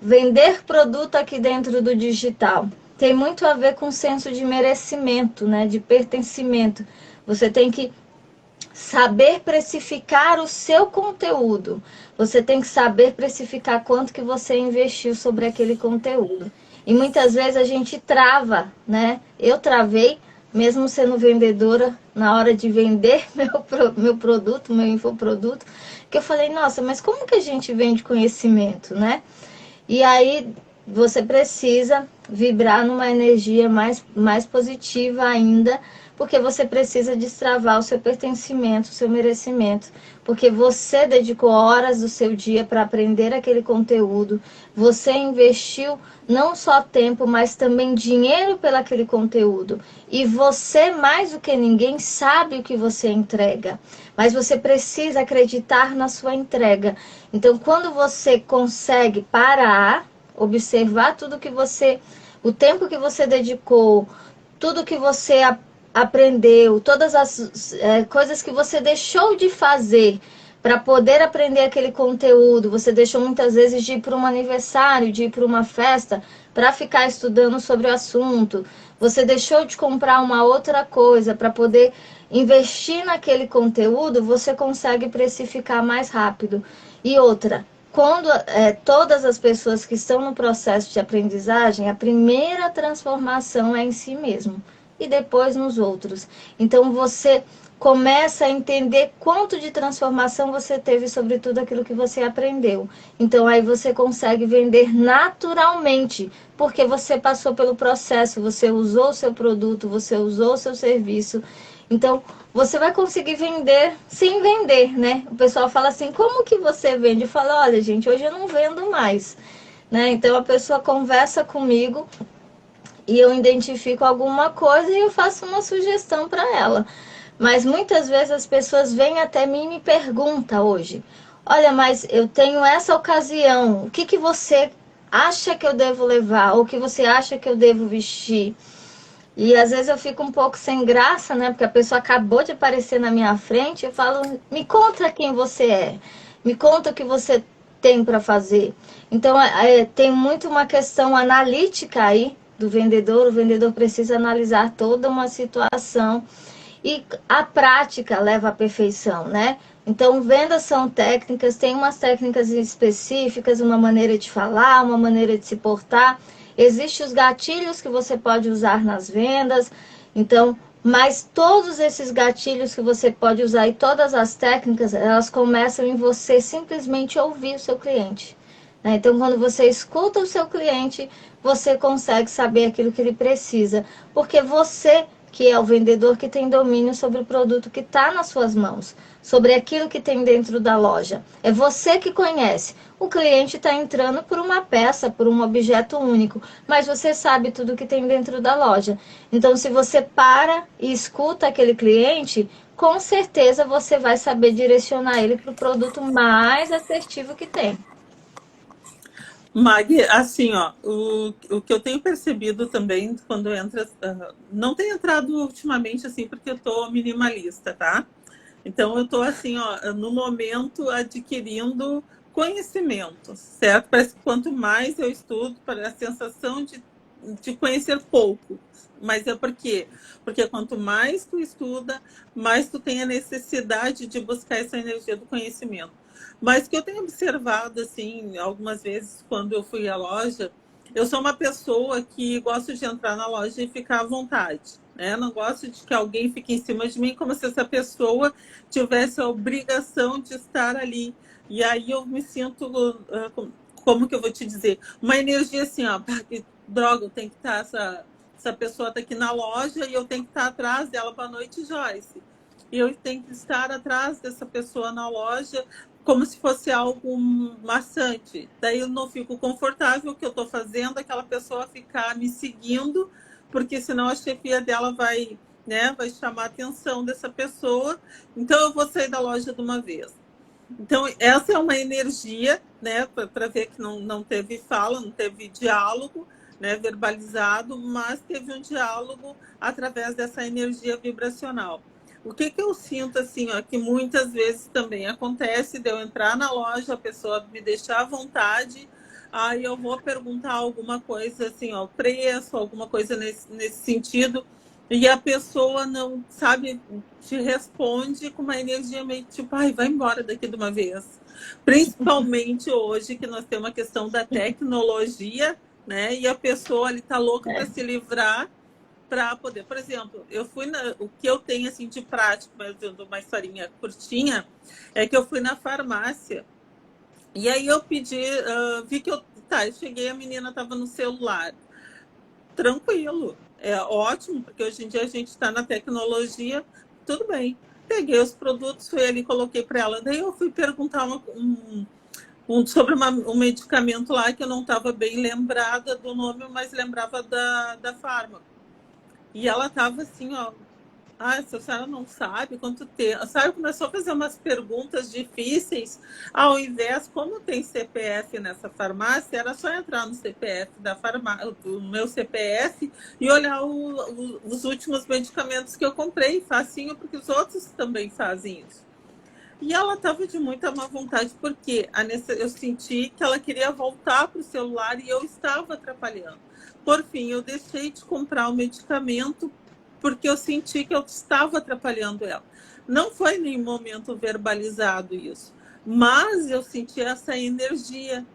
Vender produto aqui dentro do digital tem muito a ver com senso de merecimento, né? De pertencimento. Você tem que saber precificar o seu conteúdo. Você tem que saber precificar quanto que você investiu sobre aquele conteúdo. E muitas vezes a gente trava, né? Eu travei, mesmo sendo vendedora, na hora de vender meu produto, meu infoproduto, que eu falei, nossa, mas como que a gente vende conhecimento, né? E aí você precisa vibrar numa energia mais positiva ainda, porque você precisa destravar o seu pertencimento, o seu merecimento, porque você dedicou horas do seu dia para aprender aquele conteúdo, você investiu não só tempo, mas também dinheiro pelaquele conteúdo. E você, mais do que ninguém, sabe o que você entrega, mas você precisa acreditar na sua entrega. Então, quando você consegue parar, observar tudo que você, o tempo que você dedicou, tudo que você aprendeu, todas as coisas que você deixou de fazer para poder aprender aquele conteúdo, você deixou muitas vezes de ir para um aniversário, de ir para uma festa, para ficar estudando sobre o assunto, você deixou de comprar uma outra coisa para poder investir naquele conteúdo, você consegue precificar mais rápido. E outra, quando todas as pessoas que estão no processo de aprendizagem, a primeira transformação é em si mesmo e depois nos outros. Então você começa a entender quanto de transformação você teve sobre tudo aquilo que você aprendeu. Então aí você consegue vender naturalmente, porque você passou pelo processo, você usou o seu produto, você usou o seu serviço. Então, você vai conseguir vender sem vender, né? O pessoal fala assim, como que você vende? Eu falo, olha, gente, hoje eu não vendo mais, né? Então, a pessoa conversa comigo e eu identifico alguma coisa e eu faço uma sugestão para ela. Mas muitas vezes as pessoas vêm até mim e me perguntam hoje, olha, mas eu tenho essa ocasião, o que que você acha que eu devo levar? Ou o que você acha que eu devo vestir? E às vezes eu fico um pouco sem graça, né? Porque a pessoa acabou de aparecer na minha frente. Eu falo, me conta quem você é, me conta o que você tem para fazer. Então tem muito uma questão analítica aí do vendedor. O vendedor precisa analisar toda uma situação e a prática leva à perfeição, né? Então, vendas são técnicas, tem umas técnicas específicas, uma maneira de falar, uma maneira de se portar. Existem os gatilhos que você pode usar nas vendas. Então, mas todos esses gatilhos que você pode usar e todas as técnicas, elas começam em você simplesmente ouvir o seu cliente. Né? Então, quando você escuta o seu cliente, você consegue saber aquilo que ele precisa, porque você que é o vendedor que tem domínio sobre o produto que está nas suas mãos, sobre aquilo que tem dentro da loja. É você que conhece. O cliente está entrando por uma peça, por um objeto único, mas você sabe tudo que tem dentro da loja. Então, se você para e escuta aquele cliente, com certeza você vai saber direcionar ele para o produto mais assertivo que tem. Mag, assim, ó, o que eu tenho percebido também quando entra, não tem entrado ultimamente, assim, porque eu tô minimalista, tá? Então eu tô assim, ó, no momento adquirindo conhecimento, certo? Parece que quanto mais eu estudo, para a sensação de conhecer pouco. Mas é por quê? Porque quanto mais tu estuda, mais tu tem a necessidade de buscar essa energia do conhecimento. Mas que eu tenho observado, assim, algumas vezes quando eu fui à loja, eu sou uma pessoa que gosto de entrar na loja e ficar à vontade, né? Não gosto de que alguém fique em cima de mim como se essa pessoa tivesse a obrigação de estar ali. E aí eu me sinto, como que eu vou te dizer? Uma energia assim, ó, que droga, eu tenho que estar, essa pessoa está aqui na loja e eu tenho que estar atrás dela para a noite, Joyce. E eu tenho que estar atrás dessa pessoa na loja como se fosse algo maçante. Daí eu não fico confortável o que eu estou fazendo, aquela pessoa ficar me seguindo, porque senão a chefia dela vai, né, vai chamar a atenção dessa pessoa. Então eu vou sair da loja de uma vez. Então essa é uma energia, né, para ver que não teve fala, não teve diálogo, né, verbalizado, mas teve um diálogo através dessa energia vibracional. O que eu sinto, assim, ó, que muitas vezes também acontece de eu entrar na loja, a pessoa me deixar à vontade, aí eu vou perguntar alguma coisa, assim, ó, preço, alguma coisa nesse sentido, e a pessoa não, sabe, te responde com uma energia meio tipo, ai, vai embora daqui de uma vez. Principalmente hoje, que nós temos a questão da tecnologia, né, e a pessoa ali tá louca para se livrar, para poder, por exemplo, eu fui o que eu tenho assim de prático, mas dando uma historinha curtinha, é que eu fui na farmácia e aí eu pedi, vi que eu cheguei, a menina estava no celular, tranquilo, é ótimo, porque hoje em dia a gente está na tecnologia, tudo bem. Peguei os produtos, fui ali, coloquei para ela. Daí eu fui perguntar sobre um medicamento lá que eu não estava bem lembrada do nome, mas lembrava da fármaca. E ela estava assim, ó, se a senhora não sabe quanto tempo. A senhora começou a fazer umas perguntas difíceis, ao invés, como tem CPF nessa farmácia, era só entrar no CPF da farmácia, do meu CPF, e olhar os últimos medicamentos que eu comprei, facinho, porque os outros também fazem isso. E ela estava de muita má vontade, porque eu senti que ela queria voltar para o celular e eu estava atrapalhando. Por fim, eu deixei de comprar o medicamento porque eu senti que eu estava atrapalhando ela. Não foi em nenhum momento verbalizado isso, mas eu senti essa energia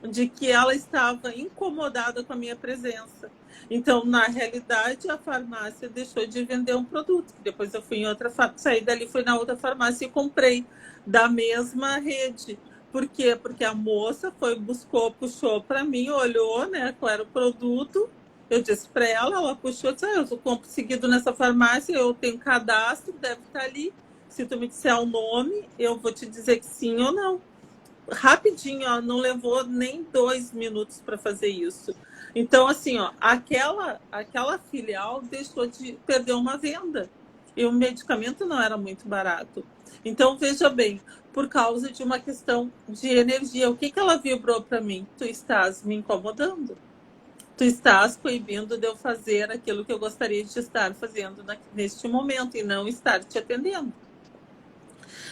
de que ela estava incomodada com a minha presença. Então, na realidade, a farmácia deixou de vender um produto. Depois eu fui em outra farmácia, saí dali, fui na outra farmácia e comprei da mesma rede. Por quê? Porque a moça puxou para mim, olhou, né, qual era o produto. Eu disse para ela puxou, disse, eu compro seguido nessa farmácia, eu tenho cadastro, deve estar ali. Se tu me disser o nome, eu vou te dizer que sim ou não. Rapidinho, ó, não levou nem 2 minutos para fazer isso. Então, assim, ó, aquela filial deixou de perder uma venda. E o medicamento não era muito barato. Então, veja bem, por causa de uma questão de energia, o que ela vibrou para mim? Tu estás me incomodando. Tu estás proibindo de eu fazer aquilo que eu gostaria de estar fazendo neste momento e não estar te atendendo.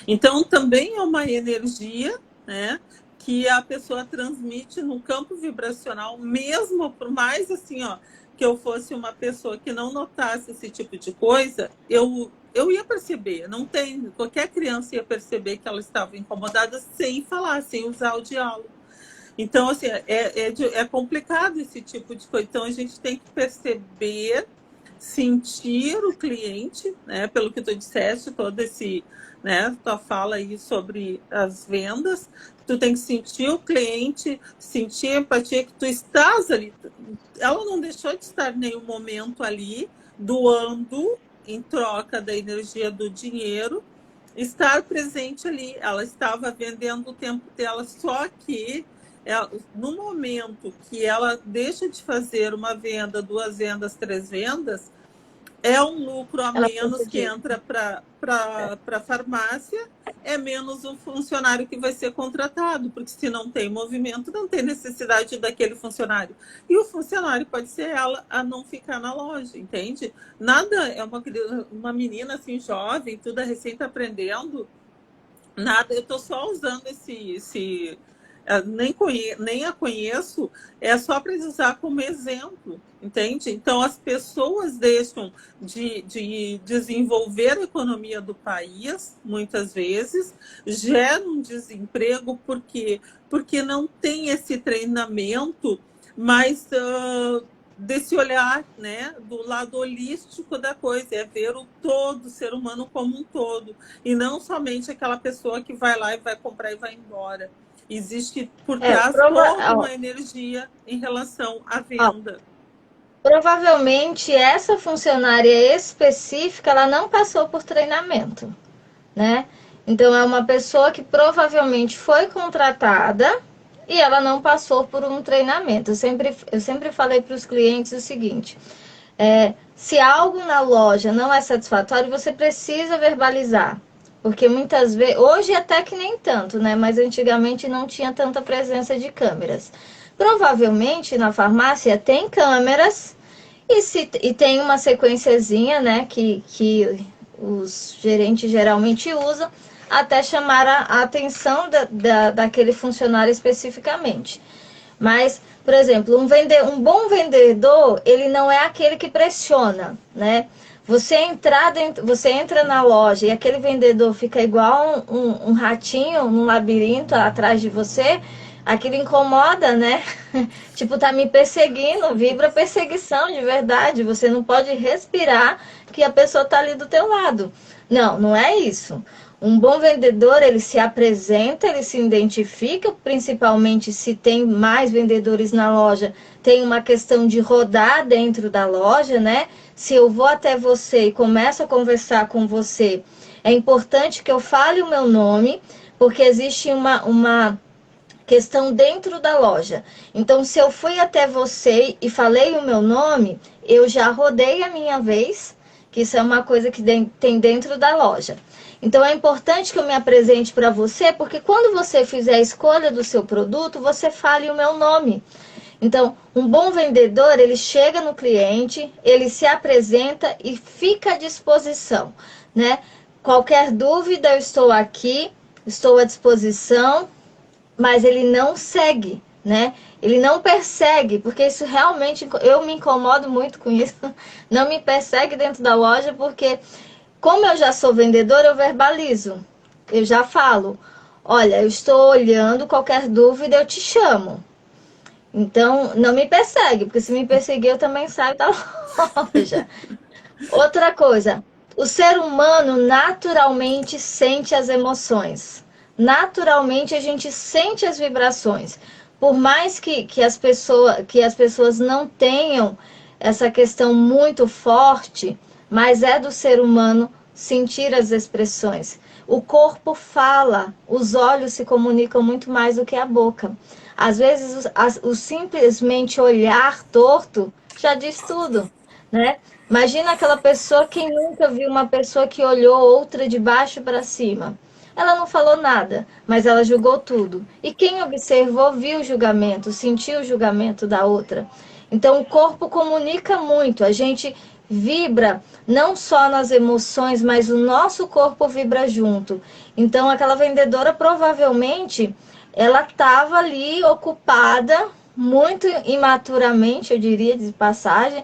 Então, também é uma energia, né, que a pessoa transmite no campo vibracional, mesmo por mais assim, ó, que eu fosse uma pessoa que não notasse esse tipo de coisa, eu ia perceber. Não tem, qualquer criança ia perceber que ela estava incomodada sem falar, sem usar o diálogo. Então, assim, é complicado esse tipo de coisa. Então, a gente tem que perceber, sentir o cliente, né? Pelo que tu disseste, todo esse, né? Tua fala aí sobre as vendas. Tu tem que sentir o cliente, sentir a empatia que tu estás ali. Ela não deixou de estar em nenhum momento ali, doando em troca da energia do dinheiro, estar presente ali. Ela estava vendendo o tempo dela, só que no momento que ela deixa de fazer uma venda, 2 vendas, 3 vendas, é um lucro a menos que entra para a farmácia, é menos um funcionário que vai ser contratado, porque se não tem movimento, não tem necessidade daquele funcionário. E o funcionário pode ser ela a não ficar na loja, entende? Nada, é uma menina assim jovem, tudo recém tá aprendendo, nada, eu estou só usando nem a conheço, é só para usar como exemplo, entende? Então, as pessoas deixam de desenvolver a economia do país, muitas vezes, geram desemprego, porque não tem esse treinamento mais desse olhar, né, do lado holístico da coisa, é ver o todo, o ser humano como um todo, e não somente aquela pessoa que vai lá e vai comprar e vai embora. Existe por trás toda uma energia em relação à venda. Provavelmente essa funcionária específica, ela não passou por treinamento, né? Então é uma pessoa que provavelmente foi contratada e ela não passou por um treinamento. Eu sempre falei para os clientes o seguinte: se algo na loja não é satisfatório, você precisa verbalizar. Porque muitas vezes, hoje até que nem tanto, né? Mas antigamente não tinha tanta presença de câmeras. Provavelmente na farmácia tem câmeras e tem uma sequenciazinha, né? Que os gerentes geralmente usam até chamar a atenção daquele funcionário especificamente. Mas, por exemplo, um bom vendedor, ele não é aquele que pressiona, né? Você entra na loja e aquele vendedor fica igual um ratinho num labirinto atrás de você, aquilo incomoda, né? Tipo, tá me perseguindo, vibra perseguição de verdade. Você não pode respirar que a pessoa tá ali do teu lado. Não, não é isso. Um bom vendedor, ele se apresenta, ele se identifica, principalmente se tem mais vendedores na loja, tem uma questão de rodar dentro da loja, né? Se eu vou até você e começo a conversar com você, é importante que eu fale o meu nome, porque existe uma questão dentro da loja. Então, se eu fui até você e falei o meu nome, eu já rodei a minha vez, que isso é uma coisa que tem dentro da loja. Então, é importante que eu me apresente para você, porque quando você fizer a escolha do seu produto, você fale o meu nome. Então, um bom vendedor, ele chega no cliente, ele se apresenta e fica à disposição, né? Qualquer dúvida, eu estou aqui, estou à disposição, mas ele não segue, né? Ele não persegue, porque isso realmente, eu me incomodo muito com isso, não me persegue dentro da loja, porque como eu já sou vendedora, eu verbalizo, eu já falo, olha, eu estou olhando, qualquer dúvida eu te chamo. Então, não me persegue, porque se me perseguir, eu também saio da loja. Outra coisa, o ser humano naturalmente sente as emoções. Naturalmente a gente sente as vibrações. Por mais que as pessoas não tenham essa questão muito forte, mas é do ser humano sentir as expressões. O corpo fala, os olhos se comunicam muito mais do que a boca. Às vezes, o simplesmente olhar torto já diz tudo, né? Imagina aquela pessoa, quem nunca viu uma pessoa que olhou outra de baixo para cima? Ela não falou nada, mas ela julgou tudo. E quem observou viu o julgamento, sentiu o julgamento da outra. Então o corpo comunica muito, a gente vibra não só nas emoções, mas o nosso corpo vibra junto. Então aquela vendedora provavelmente ela estava ali ocupada, muito imaturamente, eu diria, de passagem.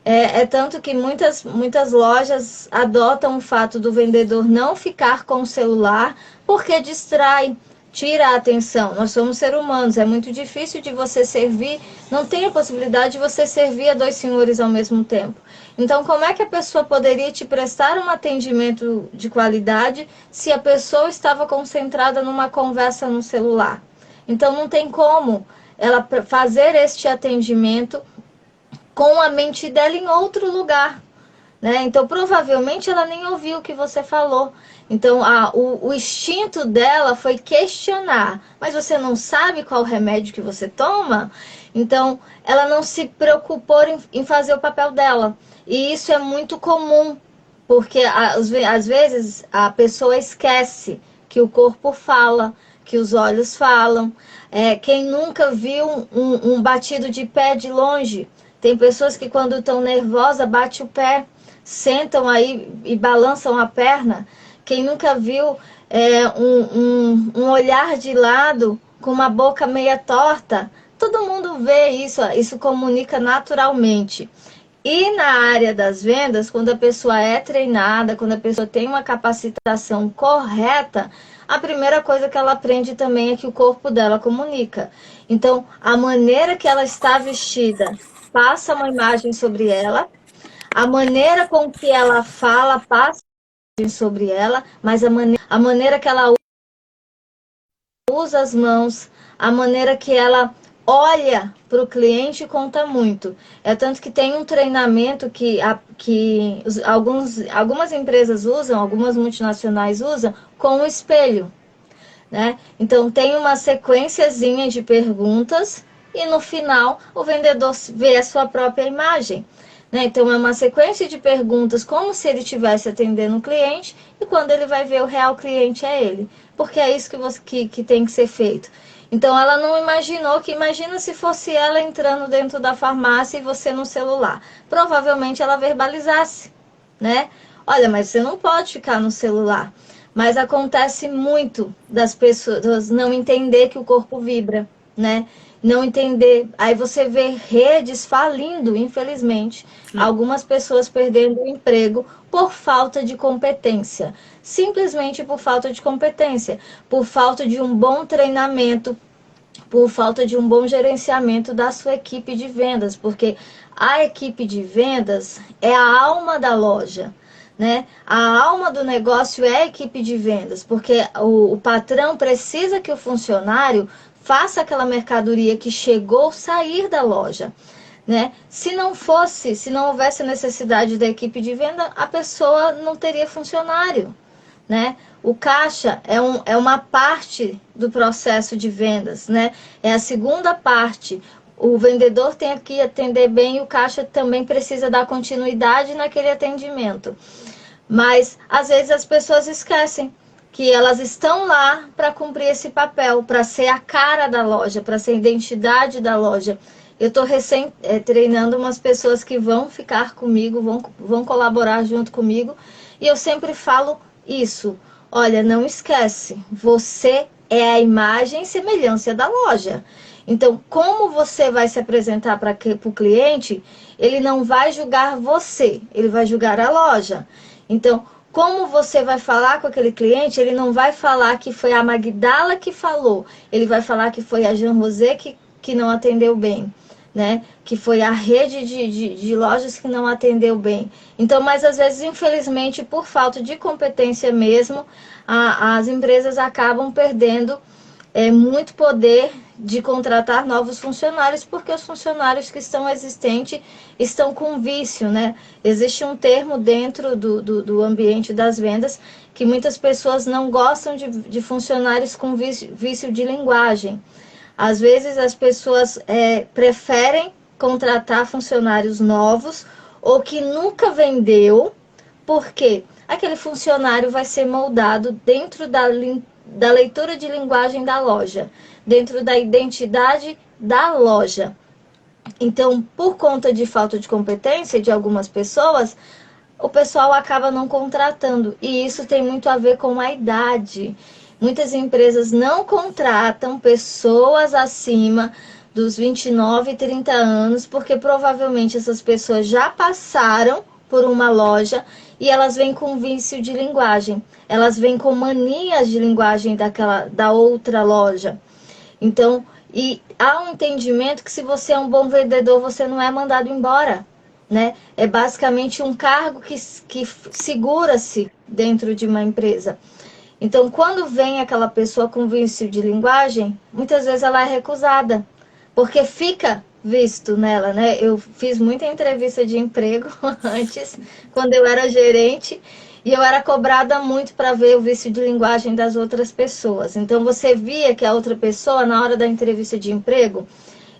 É tanto que muitas lojas adotam o fato do vendedor não ficar com o celular, porque distrai, tira a atenção. Nós somos seres humanos, é muito difícil de você servir, não tem a possibilidade de você servir a dois senhores ao mesmo tempo. Então, como é que a pessoa poderia te prestar um atendimento de qualidade se a pessoa estava concentrada numa conversa no celular? Então, não tem como ela fazer este atendimento com a mente dela em outro lugar, né? Então, provavelmente ela nem ouviu o que você falou. Então, o instinto dela foi questionar. Mas você não sabe qual remédio que você toma? Então, ela não se preocupou em fazer o papel dela. E isso é muito comum, porque às vezes a pessoa esquece que o corpo fala, que os olhos falam. Quem nunca viu um batido de pé de longe? Tem pessoas que quando estão nervosas bate o pé, sentam aí e balançam a perna. Quem nunca viu um olhar de lado com uma boca meia torta? Todo mundo vê isso, isso comunica naturalmente. E na área das vendas, quando a pessoa é treinada, quando a pessoa tem uma capacitação correta, a primeira coisa que ela aprende também é que o corpo dela comunica. Então, a maneira que ela está vestida passa uma imagem sobre ela, a maneira com que ela fala passa uma imagem sobre ela, mas a maneira que ela usa as mãos, a maneira que ela olha para o cliente conta muito. É tanto que tem um treinamento que algumas empresas usam, algumas multinacionais usam, com o espelho, né? Então tem uma sequenciazinha de perguntas e no final o vendedor vê a sua própria imagem, né? Então é uma sequência de perguntas como se ele estivesse atendendo um cliente e quando ele vai ver o real cliente é ele, porque é isso que tem que ser feito. Então ela não imaginou que, imagina se fosse ela entrando dentro da farmácia e você no celular. Provavelmente ela verbalizasse, né? Olha, mas você não pode ficar no celular. Mas acontece muito das pessoas não entender que o corpo vibra, né? Não entender. Aí você vê redes falindo, infelizmente. Algumas pessoas perdendo o emprego por falta de competência. Simplesmente por falta de competência. Por falta de um bom treinamento, por falta de um bom gerenciamento da sua equipe de vendas. Porque a equipe de vendas é a alma da loja. né? A alma do negócio é a equipe de vendas, porque o patrão precisa que o funcionário faça aquela mercadoria que chegou sair da loja, né? Se não houvesse necessidade da equipe de venda, a pessoa não teria funcionário, né? O caixa é uma parte do processo de vendas, né? É a segunda parte. O vendedor tem que atender bem e o caixa também precisa dar continuidade naquele atendimento. Mas às vezes as pessoas esquecem que elas estão lá para cumprir esse papel, para ser a cara da loja, para ser a identidade da loja. Eu estou treinando umas pessoas que vão ficar comigo, vão colaborar junto comigo, e eu sempre falo isso. Olha, não esquece, você é a imagem e semelhança da loja. Então, como você vai se apresentar para o cliente, ele não vai julgar você, ele vai julgar a loja. Então, como você vai falar com aquele cliente, ele não vai falar que foi a Magdala que falou, ele vai falar que foi a Jean Rosé que não atendeu bem, né? Que foi a rede de lojas que não atendeu bem. Então, mas às vezes, infelizmente, por falta de competência mesmo, as empresas acabam perdendo muito poder de contratar novos funcionários, porque os funcionários que estão existentes estão com vício, né? Existe um termo dentro do ambiente das vendas que muitas pessoas não gostam de funcionários com vício de linguagem. Às vezes as pessoas preferem contratar funcionários novos ou que nunca vendeu, porque aquele funcionário vai ser moldado dentro da leitura de linguagem da loja, dentro da identidade da loja. Então, por conta de falta de competência de algumas pessoas, o pessoal acaba não contratando. E isso tem muito a ver com a idade. Muitas empresas não contratam pessoas acima dos 29 e 30 anos, porque provavelmente essas pessoas já passaram por uma loja e elas vêm com vício de linguagem. Elas vêm com manias de linguagem da outra loja. Então, e há um entendimento que se você é um bom vendedor, você não é mandado embora, né? É basicamente um cargo que segura-se dentro de uma empresa. Então, quando vem aquela pessoa com vício de linguagem, muitas vezes ela é recusada, porque fica visto nela, né? Eu fiz muita entrevista de emprego antes, quando eu era gerente, e eu era cobrada muito para ver o vício de linguagem das outras pessoas. Então, você via que a outra pessoa, na hora da entrevista de emprego,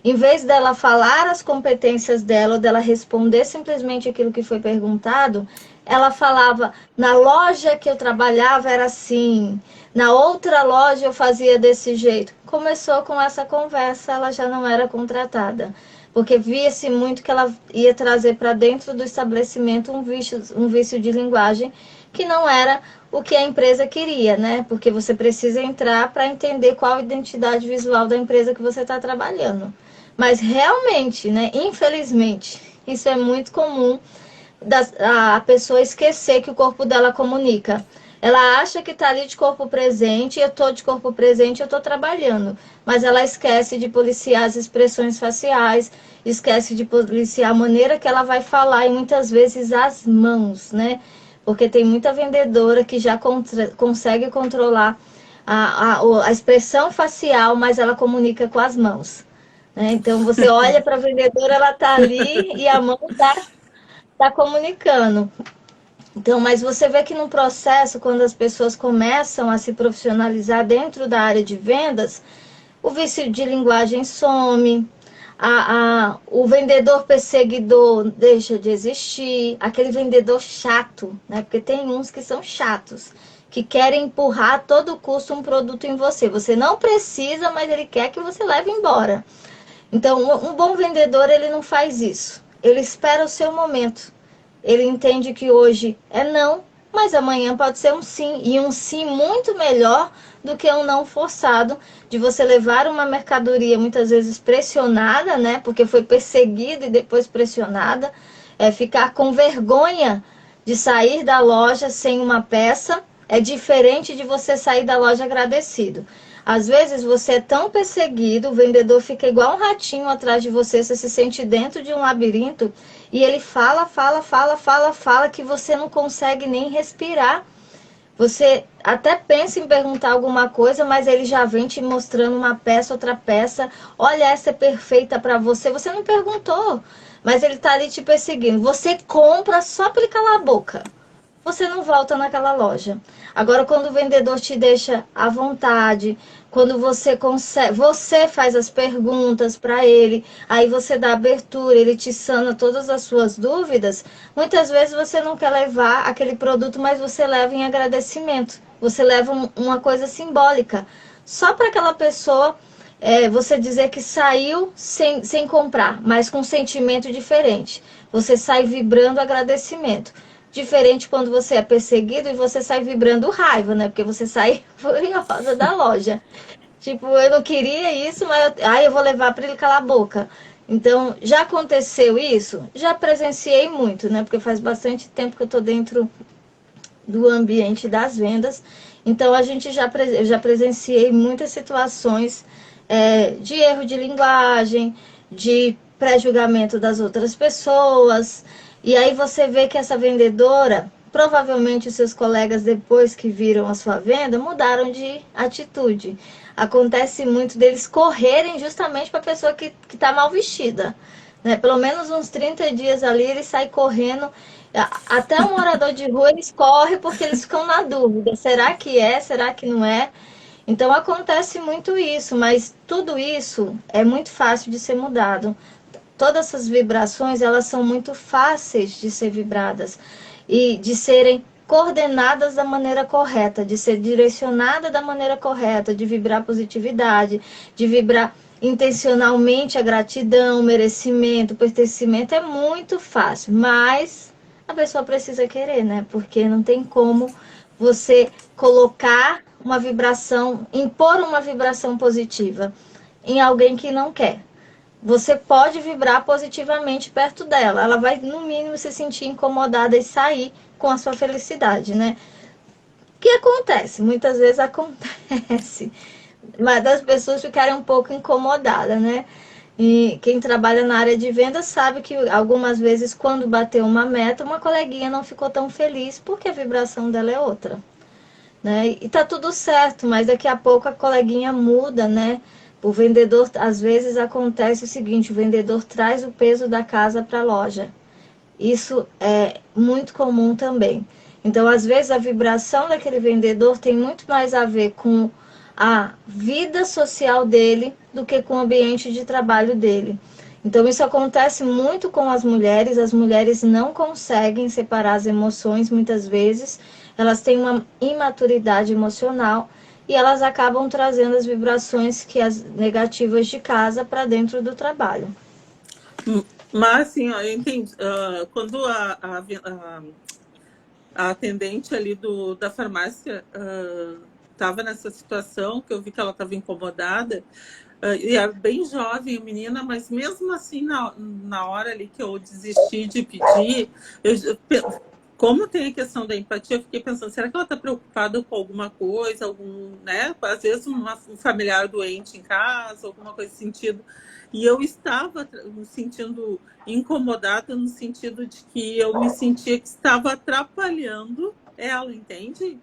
em vez dela falar as competências dela, ou dela responder simplesmente aquilo que foi perguntado, ela falava, na loja que eu trabalhava era assim, na outra loja eu fazia desse jeito. Começou com essa conversa, ela já não era contratada, porque via-se muito que ela ia trazer para dentro do estabelecimento um vício de linguagem que não era o que a empresa queria, né? Porque você precisa entrar para entender qual a identidade visual da empresa que você está trabalhando. Mas realmente, né, infelizmente, isso é muito comum a pessoa esquecer que o corpo dela comunica. Ela acha que está ali de corpo presente, eu estou de corpo presente, eu estou trabalhando. Mas ela esquece de policiar as expressões faciais, esquece de policiar a maneira que ela vai falar e muitas vezes as mãos, né? Porque tem muita vendedora que já consegue controlar a expressão facial, mas ela comunica com as mãos. Né? Então, você olha para a vendedora, ela está ali e a mão está comunicando. Então, mas você vê que no processo, quando as pessoas começam a se profissionalizar dentro da área de vendas, o vício de linguagem some, o vendedor perseguidor deixa de existir, aquele vendedor chato, né? Porque tem uns que são chatos, que querem empurrar a todo custo um produto em você. Você não precisa, mas ele quer que você leve embora. Então, um bom vendedor, ele não faz isso. Ele espera o seu momento. Ele entende que hoje é não, mas amanhã pode ser um sim. E um sim muito melhor do que um não forçado, de você levar uma mercadoria muitas vezes pressionada, né? Porque foi perseguida e depois pressionada. Ficar com vergonha de sair da loja sem uma peça é diferente de você sair da loja agradecido. Às vezes você é tão perseguido, o vendedor fica igual um ratinho atrás de você, você se sente dentro de um labirinto e ele fala que você não consegue nem respirar. Você até pensa em perguntar alguma coisa, mas ele já vem te mostrando uma peça, outra peça. Olha, essa é perfeita para você. Você não perguntou, mas ele tá ali te perseguindo. Você compra só para ele calar a boca. Você não volta naquela loja. Agora, quando o vendedor te deixa à vontade, quando você consegue, você faz as perguntas para ele, aí você dá abertura, ele te sana todas as suas dúvidas. Muitas vezes você não quer levar aquele produto, mas você leva em agradecimento. Você leva uma coisa simbólica. Só para aquela pessoa você dizer que saiu sem comprar, mas com um sentimento diferente. Você sai vibrando agradecimento. Diferente quando você é perseguido e você sai vibrando raiva, né? Porque você sai furiosa da loja. Tipo, eu não queria isso, mas eu vou levar para ele calar a boca. Então, já aconteceu isso? Já presenciei muito, né? Porque faz bastante tempo que eu tô dentro do ambiente das vendas. Então, eu já presenciei muitas situações de erro de linguagem, de pré-julgamento das outras pessoas. E aí você vê que essa vendedora, provavelmente os seus colegas, depois que viram a sua venda, mudaram de atitude. Acontece muito deles correrem justamente para a pessoa que está mal vestida. Né? Pelo menos uns 30 dias ali, ele sai correndo. Até um morador de rua, eles correm porque eles ficam na dúvida. Será que é? Será que não é? Então acontece muito isso, mas tudo isso é muito fácil de ser mudado. Todas essas vibrações, elas são muito fáceis de ser vibradas e de serem coordenadas da maneira correta, de ser direcionada da maneira correta, de vibrar positividade, de vibrar intencionalmente a gratidão, merecimento, pertencimento. É muito fácil, mas a pessoa precisa querer, né? Porque não tem como você colocar uma vibração, impor uma vibração positiva em alguém que não quer. Você pode vibrar positivamente perto dela. Ela vai, no mínimo, se sentir incomodada e sair com a sua felicidade, né? O que acontece? Muitas vezes acontece. Mas das pessoas ficarem um pouco incomodadas, né? E quem trabalha na área de venda sabe que algumas vezes, quando bateu uma meta, uma coleguinha não ficou tão feliz porque a vibração dela é outra. Né? E tá tudo certo, mas daqui a pouco a coleguinha muda, né? O vendedor, às vezes acontece o seguinte, o vendedor traz o peso da casa para a loja. Isso é muito comum também. Então, às vezes, a vibração daquele vendedor tem muito mais a ver com a vida social dele do que com o ambiente de trabalho dele. Então, isso acontece muito com as mulheres não conseguem separar as emoções muitas vezes, elas têm uma imaturidade emocional e elas acabam trazendo as vibrações que as negativas de casa para dentro do trabalho. Mas, assim, ó, eu entendi. Quando a atendente ali da farmácia estava nessa situação, que eu vi que ela estava incomodada, e era bem jovem a menina, mas mesmo assim, na hora ali que eu desisti de pedir, como tem a questão da empatia, eu fiquei pensando, será que ela está preocupada com alguma coisa, né? Às vezes um familiar doente em casa, alguma coisa nesse sentido. E eu estava me sentindo incomodada no sentido de que eu me sentia que estava atrapalhando ela, entende?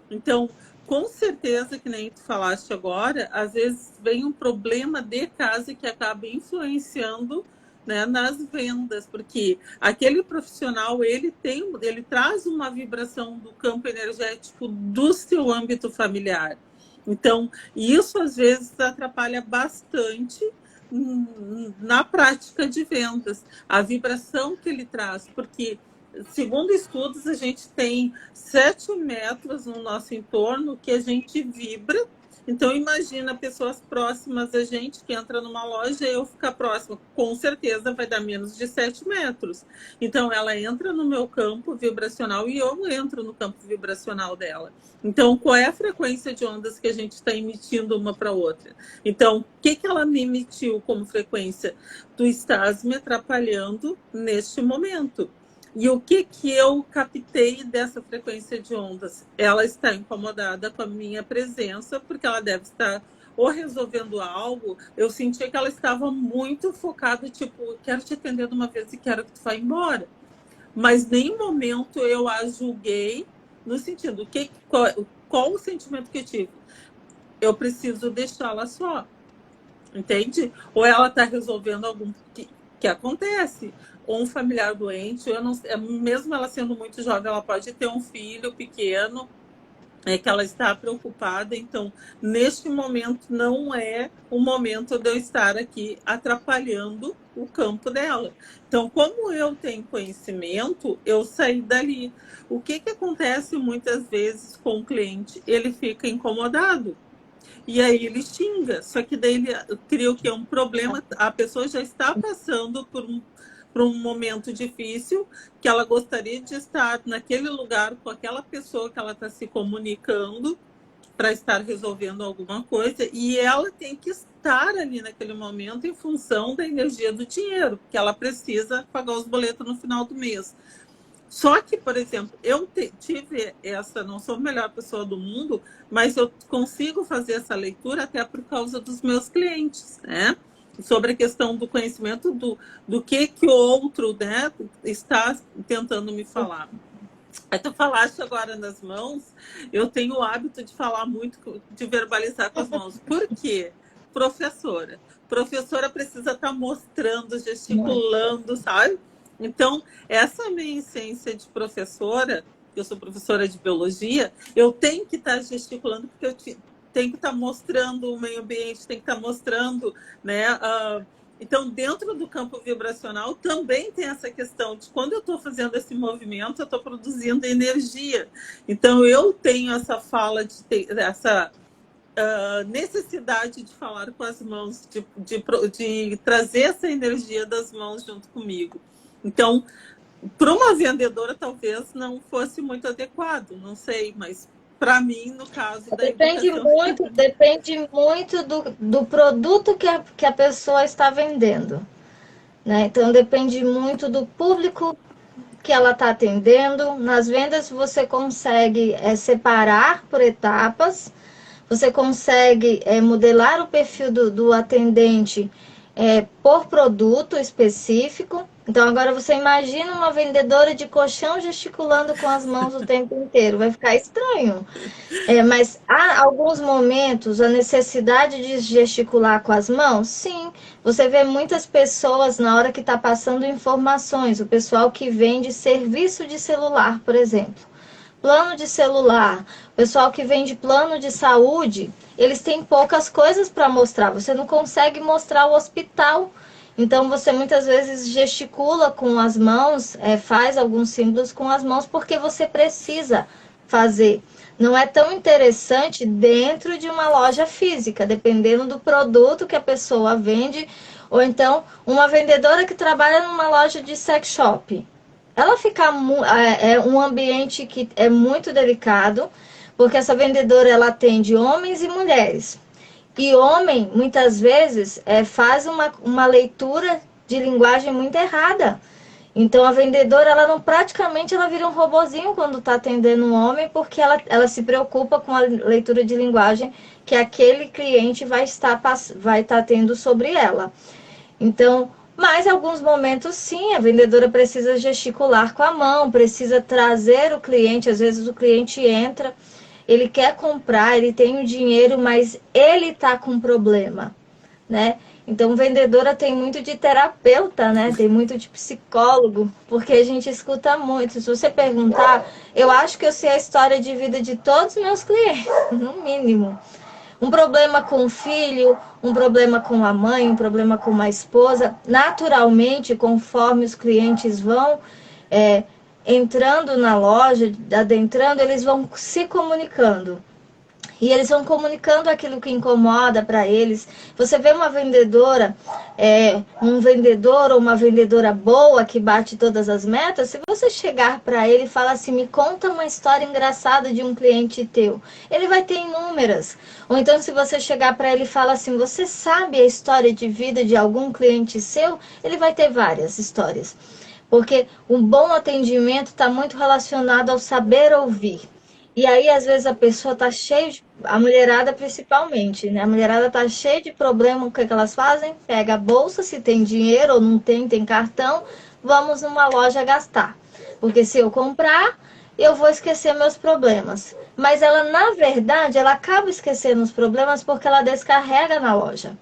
Então, com certeza, que nem tu falaste agora, às vezes vem um problema de casa que acaba influenciando, né, nas vendas, porque aquele profissional ele traz uma vibração do campo energético do seu âmbito familiar. Então, isso às vezes atrapalha bastante na prática de vendas, a vibração que ele traz, porque segundo estudos a gente tem 7 metros no nosso entorno que a gente vibra. Então, imagina pessoas próximas a gente que entra numa loja e eu ficar próxima, com certeza vai dar menos de 7 metros. Então, ela entra no meu campo vibracional e eu entro no campo vibracional dela. Então, qual é a frequência de ondas que a gente está emitindo uma para outra? Então, o que ela me emitiu como frequência? Tu estás me atrapalhando neste momento. E o que eu captei dessa frequência de ondas? Ela está incomodada com a minha presença, porque ela deve estar ou resolvendo algo. Eu sentia que ela estava muito focada, tipo, quero te atender de uma vez e quero que tu vá embora. Mas nenhum momento eu a julguei no sentido, qual o sentimento que eu tive? Eu preciso deixá-la só, entende? Ou ela está resolvendo algum que acontece, ou um familiar doente, eu não, mesmo ela sendo muito jovem, ela pode ter um filho pequeno, que ela está preocupada. Então, neste momento, não é o momento de eu estar aqui atrapalhando o campo dela. Então, como eu tenho conhecimento, eu saí dali. O que acontece muitas vezes com o cliente? Ele fica incomodado. E aí ele xinga, só que daí ele cria o que é um problema, a pessoa já está passando por um momento difícil, que ela gostaria de estar naquele lugar com aquela pessoa que ela está se comunicando para estar resolvendo alguma coisa, e ela tem que estar ali naquele momento em função da energia do dinheiro, porque ela precisa pagar os boletos no final do mês. Só que, por exemplo, eu tive essa, não sou a melhor pessoa do mundo, mas eu consigo fazer essa leitura até por causa dos meus clientes, né? Sobre a questão do conhecimento do que o outro, né, está tentando me falar. Aí tu falaste agora nas mãos, eu tenho o hábito de falar muito, de verbalizar com as mãos. Por quê? Professora. Professora precisa estar mostrando, gesticulando, sabe? Então, essa minha essência de professora, eu sou professora de biologia, eu tenho que estar gesticulando, porque eu tenho que estar mostrando o meio ambiente, tenho que estar mostrando, né? Então, dentro do campo vibracional, também tem essa questão de quando eu estou fazendo esse movimento, eu estou produzindo energia. Então, eu tenho essa fala, essa necessidade de falar com as mãos, de trazer essa energia das mãos junto comigo. Então, para uma vendedora, talvez não fosse muito adequado, não sei, mas para mim, no caso da educação... Depende muito do produto que a pessoa está vendendo, né? Então, depende muito do público que ela está atendendo. Nas vendas, você consegue separar por etapas, você consegue modelar o perfil do atendente por produto específico. Então, agora você imagina uma vendedora de colchão gesticulando com as mãos o tempo inteiro. Vai ficar estranho. Mas há alguns momentos a necessidade de gesticular com as mãos? Sim. Você vê muitas pessoas na hora que está passando informações. O pessoal que vende serviço de celular, por exemplo. Plano de celular, o pessoal que vende plano de saúde, eles têm poucas coisas para mostrar. Você não consegue mostrar o hospital. Então, você muitas vezes gesticula com as mãos, faz alguns símbolos com as mãos, porque você precisa fazer. Não é tão interessante dentro de uma loja física, dependendo do produto que a pessoa vende. Ou então, uma vendedora que trabalha numa loja de sex shop. Ela fica um ambiente que é muito delicado, porque essa vendedora ela atende homens e mulheres. E homem, muitas vezes, faz uma leitura de linguagem muito errada. Então, a vendedora, praticamente ela vira um robozinho quando está atendendo um homem, porque ela se preocupa com a leitura de linguagem que aquele cliente vai estar tendo sobre ela. Então, mas em alguns momentos, sim, a vendedora precisa gesticular com a mão, precisa trazer o cliente. Às vezes o cliente entra, ele quer comprar, ele tem o dinheiro, mas ele está com problema, né? Então, vendedora tem muito de terapeuta, né? Tem muito de psicólogo, porque a gente escuta muito. Se você perguntar, eu acho que eu sei a história de vida de todos os meus clientes, no mínimo. Um problema com o filho, um problema com a mãe, um problema com uma esposa. Naturalmente, conforme os clientes vão entrando na loja, adentrando, eles vão se comunicando. E eles vão comunicando aquilo que incomoda para eles. Você vê uma vendedora, um vendedor ou uma vendedora boa que bate todas as metas, se você chegar para ele e falar assim, me conta uma história engraçada de um cliente teu, ele vai ter inúmeras. Ou então se você chegar para ele e falar assim, você sabe a história de vida de algum cliente seu, ele vai ter várias histórias. Porque um bom atendimento está muito relacionado ao saber ouvir. E aí, às vezes, a pessoa está cheia de... A mulherada, principalmente, né? A mulherada está cheia de problema. O que elas fazem? Pega a bolsa, se tem dinheiro ou não tem, tem cartão, vamos numa loja gastar. Porque se eu comprar, eu vou esquecer meus problemas. Mas ela, na verdade, ela acaba esquecendo os problemas porque ela descarrega na loja.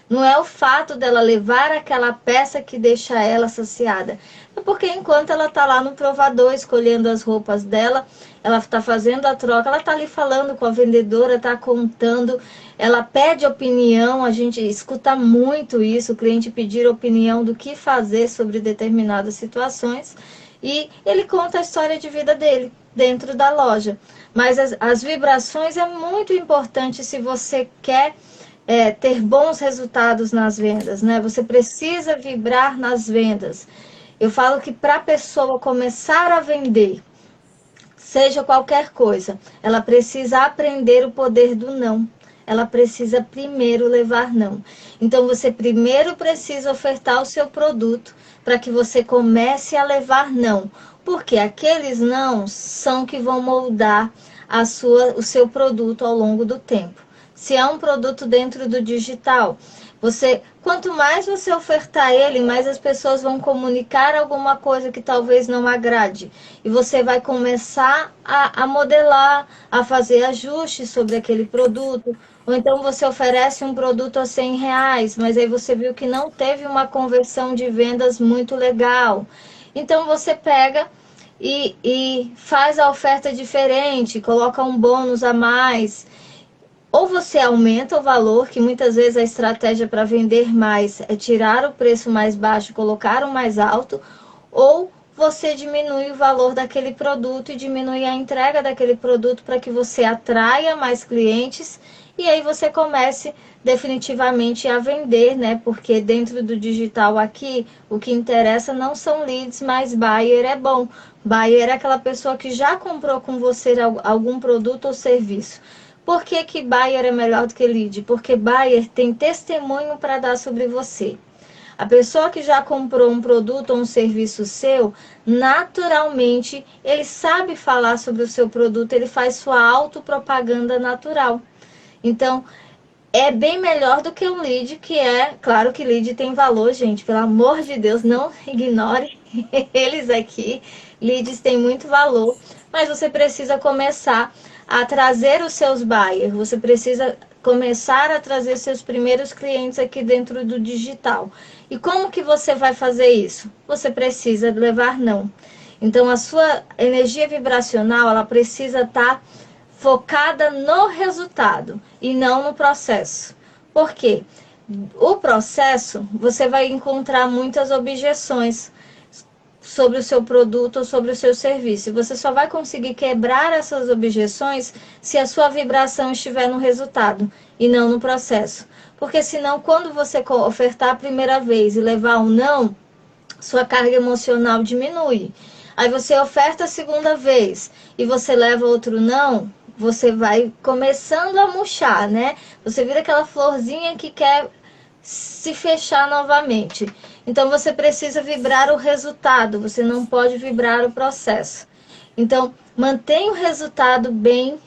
Não é o fato dela levar aquela peça que deixa ela saciada. É porque enquanto ela está lá no provador escolhendo as roupas dela, ela está fazendo a troca, ela está ali falando com a vendedora, está contando, ela pede opinião, a gente escuta muito isso, o cliente pedir opinião do que fazer sobre determinadas situações, e ele conta a história de vida dele dentro da loja. Mas as vibrações é muito importante se você quer ter bons resultados nas vendas, né? Você precisa vibrar nas vendas. Eu falo que para a pessoa começar a vender, seja qualquer coisa, ela precisa aprender o poder do não. Ela precisa primeiro levar não. Então, você primeiro precisa ofertar o seu produto para que você comece a levar não. Porque aqueles não são que vão moldar o seu produto ao longo do tempo. Se é um produto dentro do digital, quanto mais você ofertar ele, mais as pessoas vão comunicar alguma coisa que talvez não agrade. E você vai começar a modelar, a fazer ajustes sobre aquele produto. Ou então você oferece um produto a R$ 100, mas aí você viu que não teve uma conversão de vendas muito legal. Então você pega e faz a oferta diferente, coloca um bônus a mais. Ou você aumenta o valor, que muitas vezes a estratégia para vender mais é tirar o preço mais baixo, colocar o mais alto, ou você diminui o valor daquele produto e diminui a entrega daquele produto para que você atraia mais clientes e aí você comece definitivamente a vender, né? Porque dentro do digital aqui, o que interessa não são leads, mas buyer é bom. Buyer é aquela pessoa que já comprou com você algum produto ou serviço. Por que buyer é melhor do que lead? Porque buyer tem testemunho para dar sobre você. A pessoa que já comprou um produto ou um serviço seu, naturalmente, ele sabe falar sobre o seu produto, ele faz sua autopropaganda natural. Então, é bem melhor do que um lead, que é... Claro que lead tem valor, gente. Pelo amor de Deus, não ignore eles aqui. Leads têm muito valor, mas você precisa começar a trazer os seus buyers. Você precisa começar a trazer seus primeiros clientes aqui dentro do digital. E como que você vai fazer isso? Você precisa levar não. Então, a sua energia vibracional, ela precisa estar focada no resultado e não no processo. Por quê? O processo, você vai encontrar muitas objeções sobre o seu produto ou sobre o seu serviço. Você só vai conseguir quebrar essas objeções se a sua vibração estiver no resultado e não no processo. Porque senão, quando você ofertar a primeira vez e levar um não, sua carga emocional diminui. Aí você oferta a segunda vez e você leva outro não, você vai começando a murchar, né? Você vira aquela florzinha que quer se fechar novamente. Então você precisa vibrar o resultado, você não pode vibrar o processo. Então mantenha o resultado bem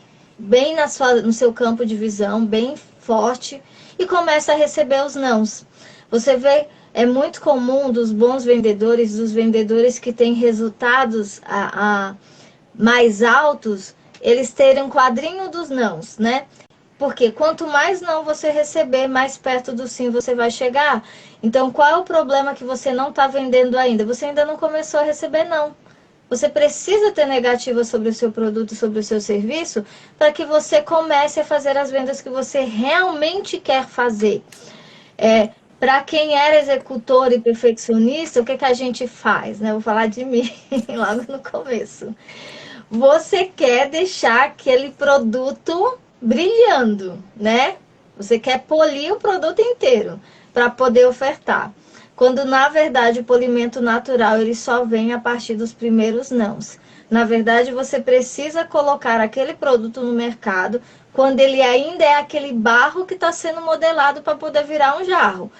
no seu campo de visão, bem forte, e comece a receber os nãos. Você vê, é muito comum dos bons vendedores, dos vendedores que têm resultados mais altos, eles terem um quadrinho dos nãos, né? Porque quanto mais não você receber, mais perto do sim você vai chegar. Então, qual é o problema que você não está vendendo ainda? Você ainda não começou a receber não. Você precisa ter negativa sobre o seu produto, sobre o seu serviço, para que você comece a fazer as vendas que você realmente quer fazer. Para quem era executor e perfeccionista, o que a gente faz? Né? Vou falar de mim logo no começo. Você quer deixar aquele produto brilhando, né? Você quer polir o produto inteiro para poder ofertar. Quando, na verdade, o polimento natural ele só vem a partir dos primeiros nãos. Na verdade, você precisa colocar aquele produto no mercado quando ele ainda é aquele barro que está sendo modelado para poder virar um jarro.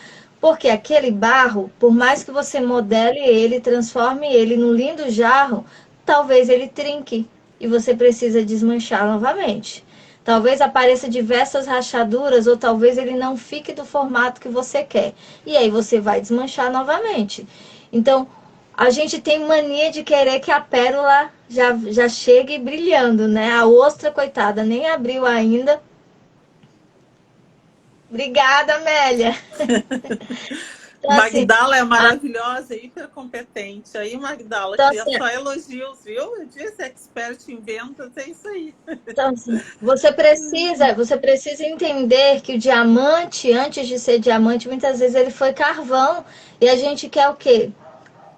Porque aquele barro, por mais que você modele ele, transforme ele num lindo jarro, talvez ele trinque e você precisa desmanchar novamente. Talvez apareça diversas rachaduras ou talvez ele não fique do formato que você quer. E aí você vai desmanchar novamente. Então, a gente tem mania de querer que a pérola já chegue brilhando, né? A ostra, coitada, nem abriu ainda. Obrigada, Amélia. Então, assim, Magdala é a, maravilhosa, hiper competente. Aí, Magdala, então, queria assim, só elogios, viu? Eu disse expert em vendas, é isso aí. Então, assim, você precisa entender que o diamante, antes de ser diamante, muitas vezes ele foi carvão. E a gente quer o quê?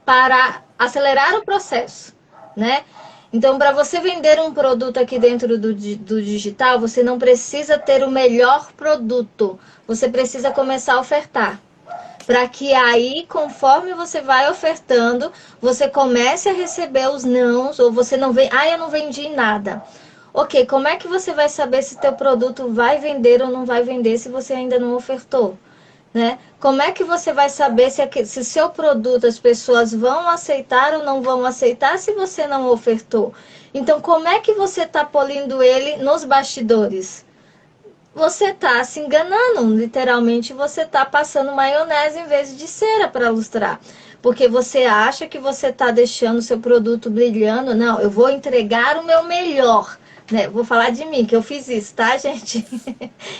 Para acelerar o processo, né? Então, para você vender um produto aqui dentro do digital, você não precisa ter o melhor produto. Você precisa começar a ofertar. Para que aí, conforme você vai ofertando, você comece a receber os nãos, ou você não vem, eu não vendi nada. Ok, como é que você vai saber se teu produto vai vender ou não vai vender se você ainda não ofertou? Né? Como é que você vai saber se seu produto as pessoas vão aceitar ou não vão aceitar se você não ofertou? Então, como é que você está polindo ele nos bastidores? Você está se enganando, literalmente você está passando maionese em vez de cera para lustrar. Porque você acha que você está deixando o seu produto brilhando. Não, eu vou entregar o meu melhor. Né? Vou falar de mim, que eu fiz isso, tá, gente?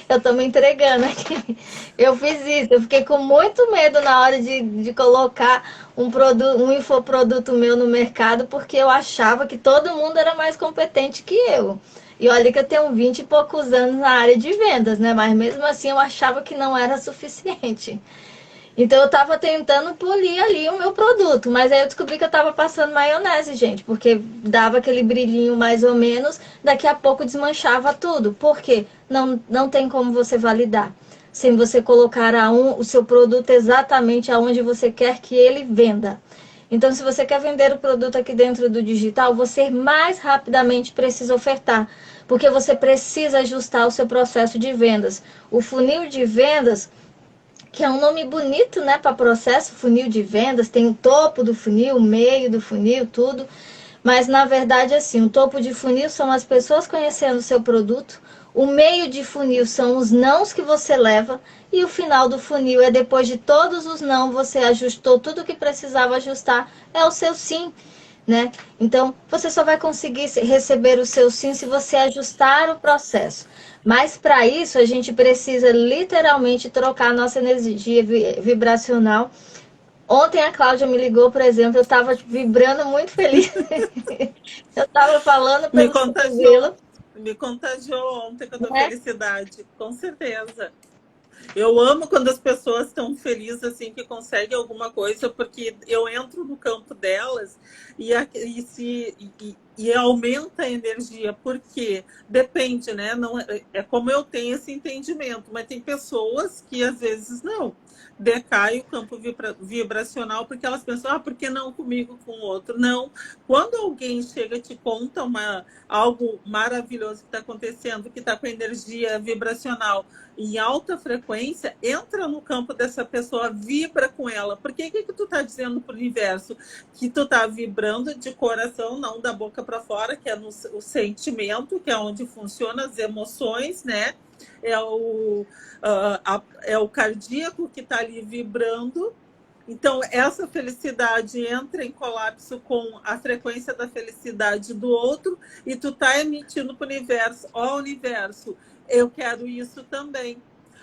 Eu tô me entregando aqui. Eu fiz isso. Eu fiquei com muito medo na hora de colocar um infoproduto meu no mercado, porque eu achava que todo mundo era mais competente que eu. E olha que eu tenho 20 e poucos anos na área de vendas, né? Mas mesmo assim eu achava que não era suficiente. Então eu tava tentando polir ali o meu produto, mas aí eu descobri que eu tava passando maionese, gente, porque dava aquele brilhinho mais ou menos, daqui a pouco desmanchava tudo. Por quê? Não tem como você validar sem você colocar o seu produto exatamente aonde você quer que ele venda. Então, se você quer vender o produto aqui dentro do digital, você mais rapidamente precisa ofertar, porque você precisa ajustar o seu processo de vendas. O funil de vendas, que é um nome bonito, né, para processo, funil de vendas, tem o topo do funil, o meio do funil, tudo. Mas na verdade, assim, o topo de funil são as pessoas conhecendo o seu produto, o meio de funil são os nãos que você leva, e o final do funil é depois de todos os não, você ajustou tudo o que precisava ajustar, é o seu sim, né? Então, você só vai conseguir receber o seu sim se você ajustar o processo. Mas para isso, a gente precisa literalmente trocar a nossa energia vibracional. Ontem a Cláudia me ligou, por exemplo, eu estava vibrando muito feliz. Eu estava falando Me pelos cotovelos. contagiou, me contagiou ontem com a tua Né? felicidade, com certeza. Eu amo quando as pessoas estão felizes, assim, que conseguem alguma coisa, porque eu entro no campo delas e aumenta a energia, porque depende, né? Não, é como eu tenho esse entendimento, mas tem pessoas que às vezes não. Decai o campo vibracional porque elas pensam, por que não comigo, com o outro? Não. Quando alguém chega e te conta algo maravilhoso que está acontecendo, que está com energia vibracional em alta frequência, entra no campo dessa pessoa, vibra com ela. Porque o que tu tá dizendo pro universo? Que tu tá vibrando de coração, não da boca para fora, que é o sentimento, que é onde funcionam as emoções, né? É o cardíaco que está ali vibrando. Então, essa felicidade entra em colapso com a frequência da felicidade do outro e tu tá emitindo para o universo, universo, eu quero isso também.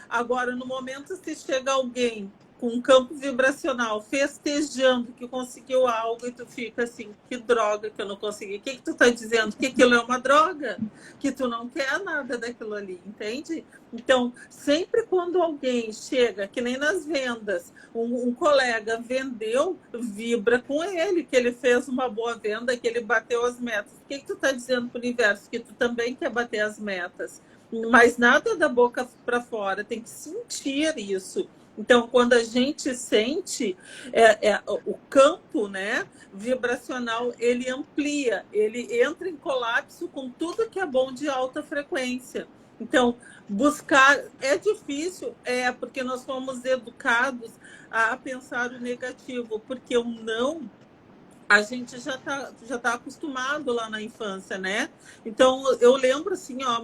Agora, no momento se chega alguém com um campo vibracional festejando que conseguiu algo e tu fica assim, que droga que eu não consegui. O que tu tá dizendo? Que aquilo é uma droga? Que tu não quer nada daquilo ali, entende? Então, sempre quando alguém chega, que nem nas vendas, um colega vendeu, vibra com ele, que ele fez uma boa venda, que ele bateu as metas. O que tu tá dizendo pro universo? Que tu também quer bater as metas. Mas nada da boca para fora, tem que sentir isso. Então, quando a gente sente, o campo, né, vibracional, ele amplia, ele entra em colapso com tudo que é bom de alta frequência. Então, buscar é difícil, porque nós fomos educados a pensar o negativo, porque o não a gente já tá acostumado lá na infância, né? Então, eu lembro assim, ó,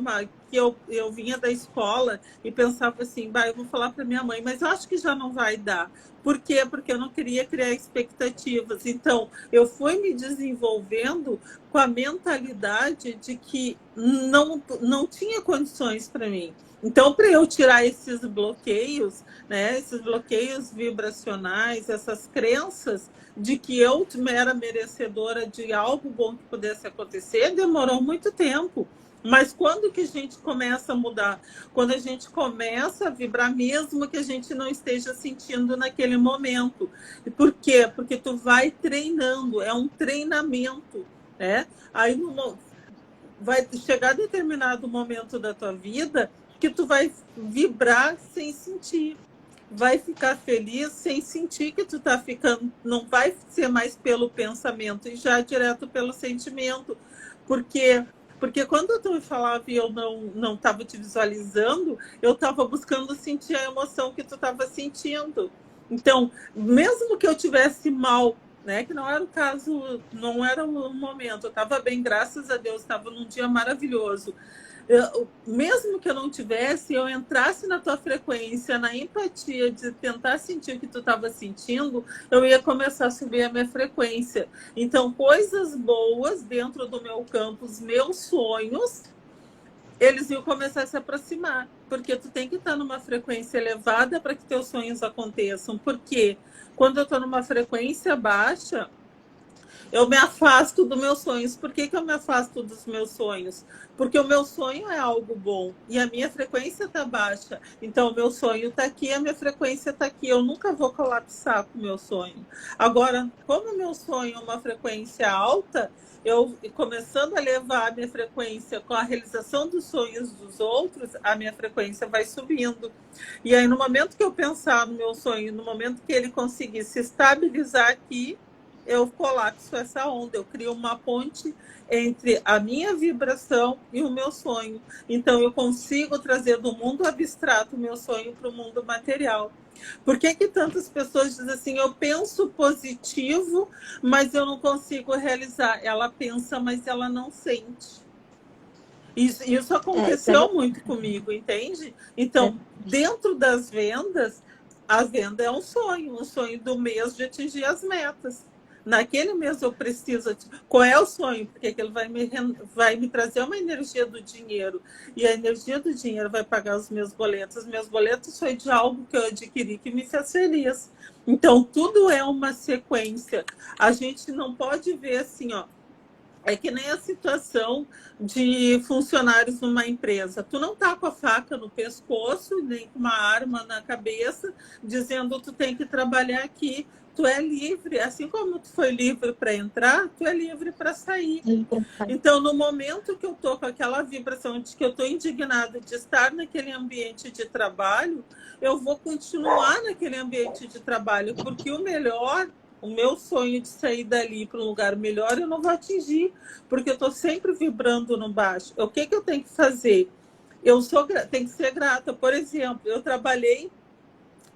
que eu vinha da escola e pensava assim, bah, eu vou falar para minha mãe, mas eu acho que já não vai dar. Por quê? Porque eu não queria criar expectativas. Então, eu fui me desenvolvendo com a mentalidade de que não tinha condições para mim. Então, para eu tirar esses bloqueios, né, esses bloqueios vibracionais, essas crenças de que eu era merecedora de algo bom que pudesse acontecer, demorou muito tempo. Mas quando que a gente começa a mudar? Quando a gente começa a vibrar, mesmo que a gente não esteja sentindo naquele momento. E por quê? Porque tu vai treinando, é um treinamento, né? Aí vai chegar determinado momento da tua vida que tu vai vibrar sem sentir, vai ficar feliz sem sentir que tu tá ficando, não vai ser mais pelo pensamento e já direto pelo sentimento, porque quando tu me falava e eu não estava te visualizando, eu estava buscando sentir a emoção que tu estava sentindo. Então, mesmo que eu tivesse mal, né, que não era o caso, não era o momento, eu estava bem, graças a Deus, estava num dia maravilhoso. Mesmo que eu não tivesse, eu entrasse na tua frequência, na empatia de tentar sentir o que tu estava sentindo, eu ia começar a subir a minha frequência. Então, coisas boas dentro do meu campo, os meus sonhos, eles iam começar a se aproximar, porque tu tem que estar numa frequência elevada para que teus sonhos aconteçam. Porque quando eu estou numa frequência baixa, eu me afasto dos meus sonhos. Por que eu me afasto dos meus sonhos? Porque o meu sonho é algo bom e a minha frequência está baixa. Então, o meu sonho está aqui, a minha frequência está aqui. Eu nunca vou colapsar com o meu sonho. Agora, como o meu sonho é uma frequência alta, eu começando a levar a minha frequência com a realização dos sonhos dos outros, a minha frequência vai subindo. E aí, no momento que eu pensar no meu sonho, no momento que ele conseguir se estabilizar aqui, eu colapso essa onda, eu crio uma ponte entre a minha vibração e o meu sonho. Então, eu consigo trazer do mundo abstrato o meu sonho para o mundo material. Por que tantas pessoas dizem assim, eu penso positivo, mas eu não consigo realizar? Ela pensa, mas ela não sente. Isso aconteceu muito comigo, entende? Então, dentro das vendas, a venda é um sonho do mês de atingir as metas. Naquele mês eu preciso. Qual é o sonho? Porque aquilo vai me trazer uma energia do dinheiro. E a energia do dinheiro vai pagar os meus boletos. Os meus boletos foi de algo que eu adquiri que me fez feliz. Então, tudo é uma sequência. A gente não pode ver assim, ó. É que nem a situação de funcionários numa empresa. Tu não tá com a faca no pescoço, nem com uma arma na cabeça, dizendo tu tem que trabalhar aqui. Tu é livre, assim como tu foi livre para entrar, tu é livre para sair. Então, no momento que eu tô com aquela vibração de que eu tô indignada de estar naquele ambiente de trabalho, eu vou continuar naquele ambiente de trabalho, porque o meu sonho de sair dali para um lugar melhor, eu não vou atingir, porque eu estou sempre vibrando no baixo. O que eu tenho que fazer? Tenho que ser grata. Por exemplo, eu trabalhei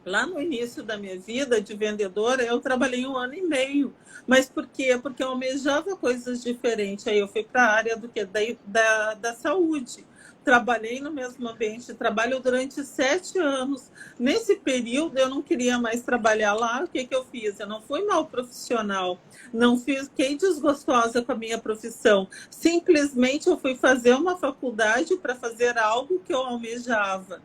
lá no início da minha vida de vendedora, eu trabalhei 1 ano e meio. Mas por quê? Porque eu almejava coisas diferentes. Aí eu fui para a área do quê? Da saúde. Trabalhei no mesmo ambiente de trabalho durante 7 anos. Nesse período, eu não queria mais trabalhar lá. O que eu fiz? Eu não fui mal profissional. Não fiquei desgostosa com a minha profissão. Simplesmente eu fui fazer uma faculdade para fazer algo que eu almejava.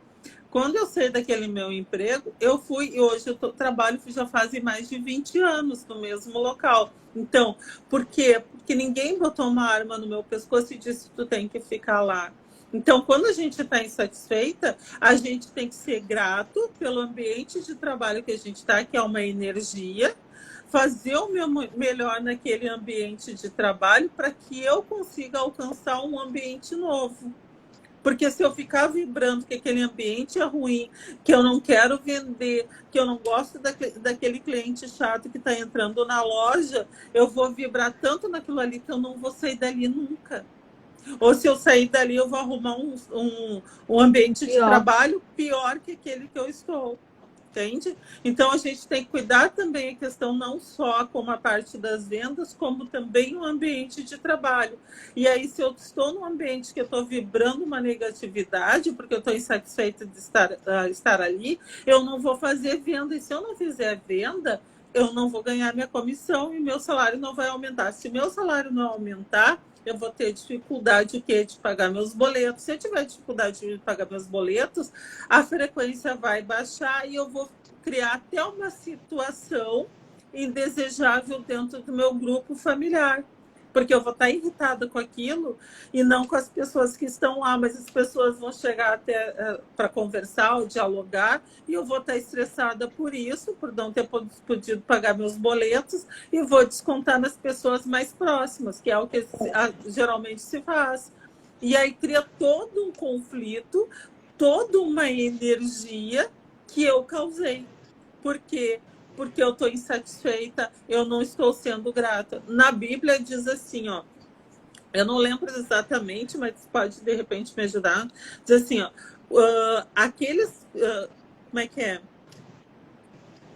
Quando eu saí daquele meu emprego, eu fui, e hoje eu trabalho, já fazem mais de 20 anos no mesmo local. Então, por quê? Porque ninguém botou uma arma no meu pescoço e disse, tu tem que ficar lá. Então, quando a gente está insatisfeita, a gente tem que ser grato pelo ambiente de trabalho que a gente está, que é uma energia, fazer o meu melhor naquele ambiente de trabalho para que eu consiga alcançar um ambiente novo. Porque se eu ficar vibrando que aquele ambiente é ruim, que eu não quero vender, que eu não gosto daquele cliente chato que está entrando na loja, eu vou vibrar tanto naquilo ali que eu não vou sair dali nunca. Ou se eu sair dali, eu vou arrumar um ambiente de Pior. trabalho pior que aquele que eu estou. Entende? Então, a gente tem que cuidar também a questão não só como a parte das vendas, como também o ambiente de trabalho. E aí, se eu estou num ambiente que eu estou vibrando uma negatividade, porque eu estou insatisfeita de estar ali, eu não vou fazer venda. E se eu não fizer venda, eu não vou ganhar minha comissão e meu salário não vai aumentar. Se meu salário não aumentar, eu vou ter dificuldade o quê? De pagar meus boletos. Se eu tiver dificuldade de pagar meus boletos, a frequência vai baixar e eu vou criar até uma situação indesejável dentro do meu grupo familiar. Porque eu vou estar irritada com aquilo e não com as pessoas que estão lá, mas as pessoas vão chegar até para conversar ou dialogar e eu vou estar estressada por isso, por não ter podido pagar meus boletos e vou descontar nas pessoas mais próximas, que é o que geralmente se faz. E aí cria todo um conflito, toda uma energia que eu causei. Por quê? Porque eu estou insatisfeita, eu não estou sendo grata. Na Bíblia diz assim, ó, eu não lembro exatamente, mas pode de repente me ajudar. Diz assim, ó, como é que é?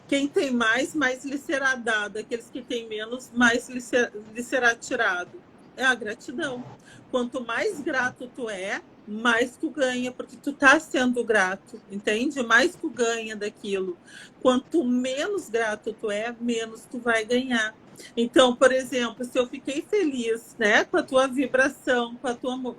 Quem tem mais lhe será dado. Aqueles que têm menos, mais lhe será tirado. É a gratidão. Quanto mais grato tu é, mais tu ganha, porque tu tá sendo grato, entende? Mais tu ganha daquilo. Quanto menos grato tu é, menos tu vai ganhar. Então, por exemplo, se eu fiquei feliz, né, com a tua vibração, com a tua,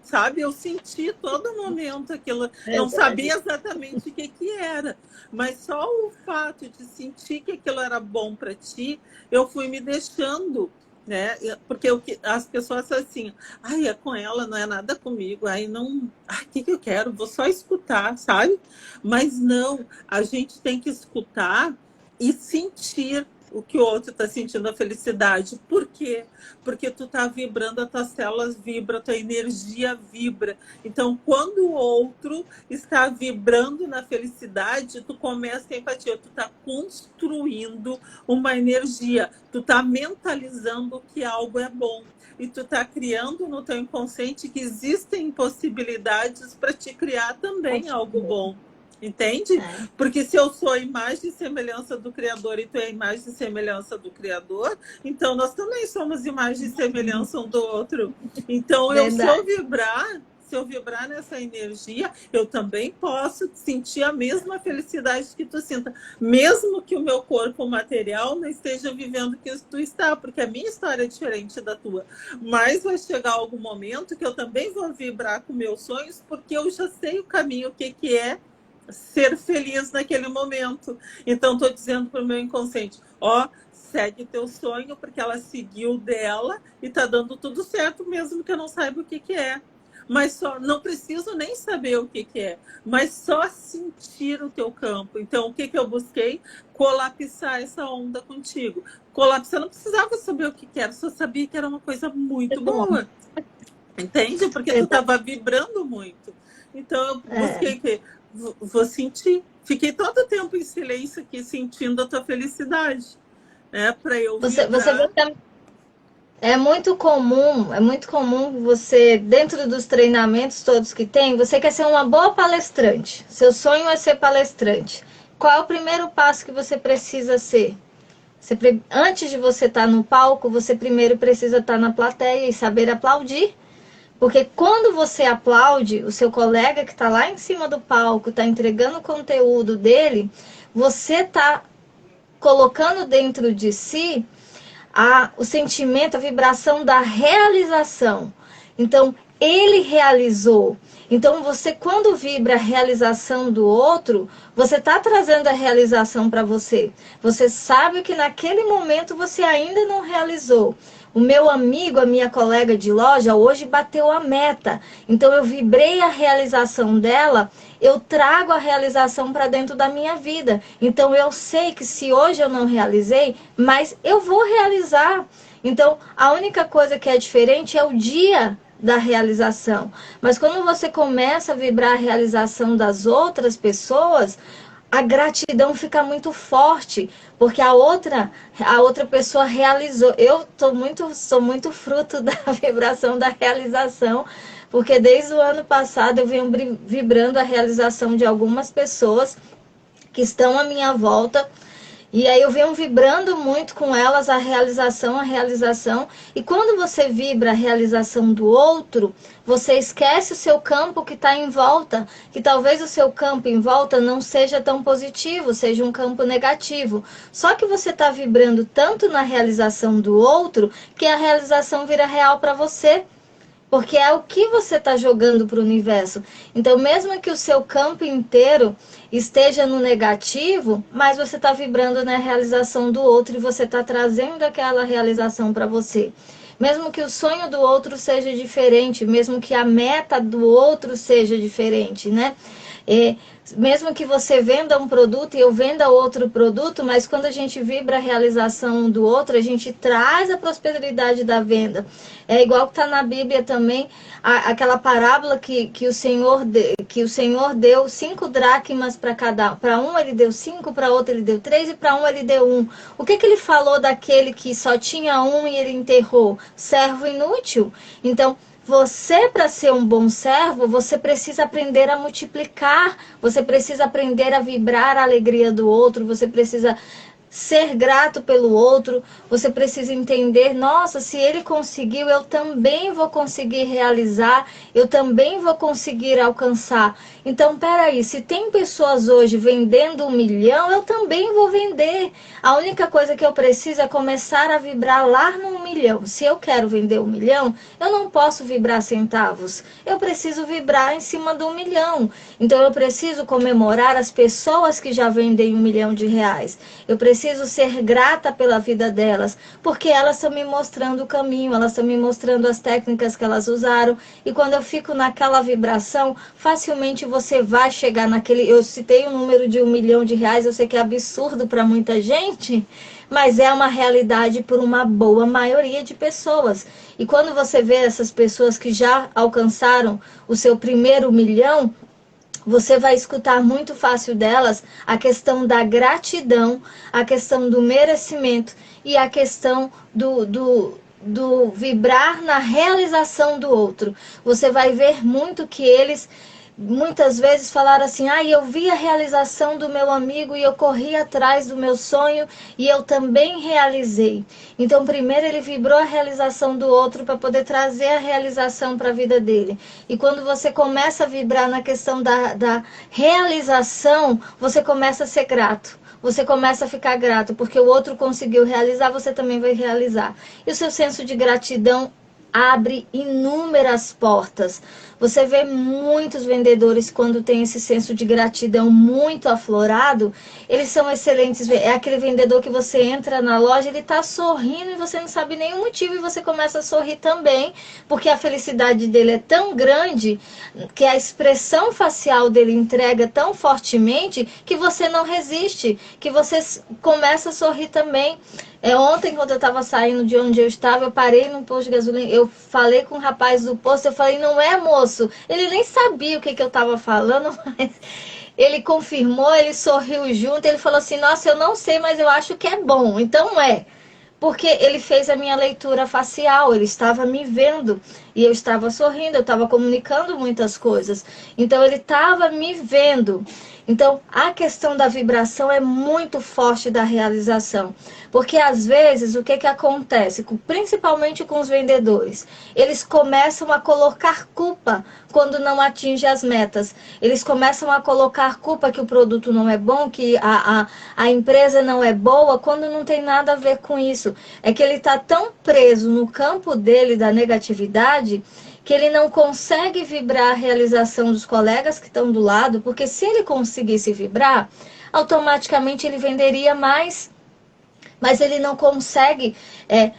sabe, eu senti todo momento aquilo, não sabia exatamente o que era, mas só o fato de sentir que aquilo era bom para ti, eu fui me deixando, né? Porque as pessoas são assim, ai, é com ela, não é nada comigo, ai, não, ai, o que eu quero? Vou só escutar, sabe? Mas não, a gente tem que escutar e sentir o que o outro está sentindo, a felicidade. Por quê? Porque tu está vibrando, as tuas células vibram, a tua energia vibra. Então, quando o outro está vibrando na felicidade, tu começa a empatia, tu está construindo uma energia, tu está mentalizando que algo é bom. E tu está criando no teu inconsciente que existem possibilidades para te criar também algo bom. Entende? Porque se eu sou a imagem e semelhança do Criador e tu é a imagem e semelhança do Criador, então nós também somos imagem e semelhança um do outro. Então, se eu vibrar nessa energia, eu também posso sentir a mesma felicidade que tu sinta, mesmo que o meu corpo material não esteja vivendo o que tu está, porque a minha história é diferente da tua. Mas vai chegar algum momento que eu também vou vibrar com meus sonhos, porque eu já sei o caminho, o que é ser feliz naquele momento. Então, estou dizendo para o meu inconsciente, ó, segue teu sonho, porque ela seguiu dela e está dando tudo certo, mesmo que eu não saiba o que é. Mas só não preciso nem saber o que é, mas só sentir o teu campo. Então, o que eu busquei? Colapsar essa onda contigo. Colapsar, não precisava saber o que era, só sabia que era uma coisa muito boa. Entende? Porque tu estava vibrando muito. Então, eu busquei que vou sentir. Fiquei todo o tempo em silêncio aqui, sentindo a tua felicidade. Para eu você é muito comum você, dentro dos treinamentos todos que tem, você quer ser uma boa palestrante. Seu sonho é ser palestrante. Qual é o primeiro passo que você precisa ser? Antes de você estar no palco, você primeiro precisa estar na plateia e saber aplaudir. Porque quando você aplaude o seu colega que está lá em cima do palco, está entregando o conteúdo dele, você está colocando dentro de si o sentimento, a vibração da realização. Então, ele realizou. Então, você, quando vibra a realização do outro, você está trazendo a realização para você. Você sabe que naquele momento você ainda não realizou. O meu amigo, a minha colega de loja, hoje bateu a meta. Então, eu vibrei a realização dela, eu trago a realização para dentro da minha vida. Então, eu sei que se hoje eu não realizei, mas eu vou realizar. Então, a única coisa que é diferente é o dia da realização. Mas quando você começa a vibrar a realização das outras pessoas, a gratidão fica muito forte, porque a outra pessoa realizou. Eu sou muito fruto da vibração da realização, porque desde o ano passado eu venho vibrando a realização de algumas pessoas que estão à minha volta. E aí eu venho vibrando muito com elas a realização. E quando você vibra a realização do outro, você esquece o seu campo que está em volta. Que talvez o seu campo em volta não seja tão positivo, seja um campo negativo. Só que você está vibrando tanto na realização do outro, que a realização vira real para você. Porque é o que você está jogando para o universo. Então, mesmo que o seu campo inteiro esteja no negativo, mas você está vibrando na realização do outro e você está trazendo aquela realização para você. Mesmo que o sonho do outro seja diferente, mesmo que a meta do outro seja diferente, né? Mesmo que você venda um produto e eu venda outro produto, mas quando a gente vibra a realização do outro, a gente traz a prosperidade da venda. É igual que está na Bíblia também, aquela parábola que o Senhor deu 5 dracmas para um ele deu 5, para outro ele deu 3 e para um ele deu 1. O que ele falou daquele que só tinha 1 e ele enterrou? Servo inútil. Então, você, para ser um bom servo, você precisa aprender a multiplicar, você precisa aprender a vibrar a alegria do outro, você precisa ser grato pelo outro, você precisa entender, nossa, se ele conseguiu, eu também vou conseguir realizar, eu também vou conseguir alcançar. Então, peraí, se tem pessoas hoje vendendo 1 milhão, eu também vou vender. A única coisa que eu preciso é começar a vibrar lá no 1 milhão. Se eu quero vender 1 milhão, eu não posso vibrar centavos. Eu preciso vibrar em cima do 1 milhão. Então, eu preciso comemorar as pessoas que já vendem 1 milhão de reais. Eu preciso ser grata pela vida delas, porque elas estão me mostrando o caminho, elas estão me mostrando as técnicas que elas usaram, e quando eu fico naquela vibração, facilmente você vai chegar naquele... Eu citei o número de 1 milhão de reais, eu sei que é absurdo para muita gente, mas é uma realidade por uma boa maioria de pessoas. E quando você vê essas pessoas que já alcançaram o seu primeiro 1 milhão, você vai escutar muito fácil delas a questão da gratidão, a questão do merecimento e a questão do vibrar na realização do outro. Você vai ver muito que eles muitas vezes falaram assim, eu vi a realização do meu amigo e eu corri atrás do meu sonho e eu também realizei. Então, primeiro ele vibrou a realização do outro para poder trazer a realização para a vida dele. E quando você começa a vibrar na questão da realização, você começa a ser grato. Você começa a ficar grato, porque o outro conseguiu realizar, você também vai realizar. E o seu senso de gratidão abre inúmeras portas. Você vê muitos vendedores, quando tem esse senso de gratidão muito aflorado, eles são excelentes. É aquele vendedor que você entra na loja, ele está sorrindo e você não sabe nenhum motivo e você começa a sorrir também, porque a felicidade dele é tão grande que a expressão facial dele entrega tão fortemente que você não resiste, que você começa a sorrir também. Ontem, quando eu estava saindo de onde eu estava, eu parei num posto de gasolina, eu falei com o rapaz do posto, eu falei, não é, moço? Ele nem sabia o que eu estava falando, mas ele confirmou, ele sorriu junto, ele falou assim, nossa, eu não sei, mas eu acho que é bom, então é. Porque ele fez a minha leitura facial, ele estava me vendo e eu estava sorrindo, eu estava comunicando muitas coisas. Então ele estava me vendo. Então a questão da vibração é muito forte da realização. Porque às vezes o que acontece, principalmente com os vendedores, eles começam a colocar culpa quando não atinge as metas. Eles começam a colocar culpa que o produto não é bom, que a empresa não é boa, quando não tem nada a ver com isso. É que ele está tão preso no campo dele da negatividade que ele não consegue vibrar a realização dos colegas que estão do lado, porque se ele conseguisse vibrar, automaticamente ele venderia mais. Mas ele não consegue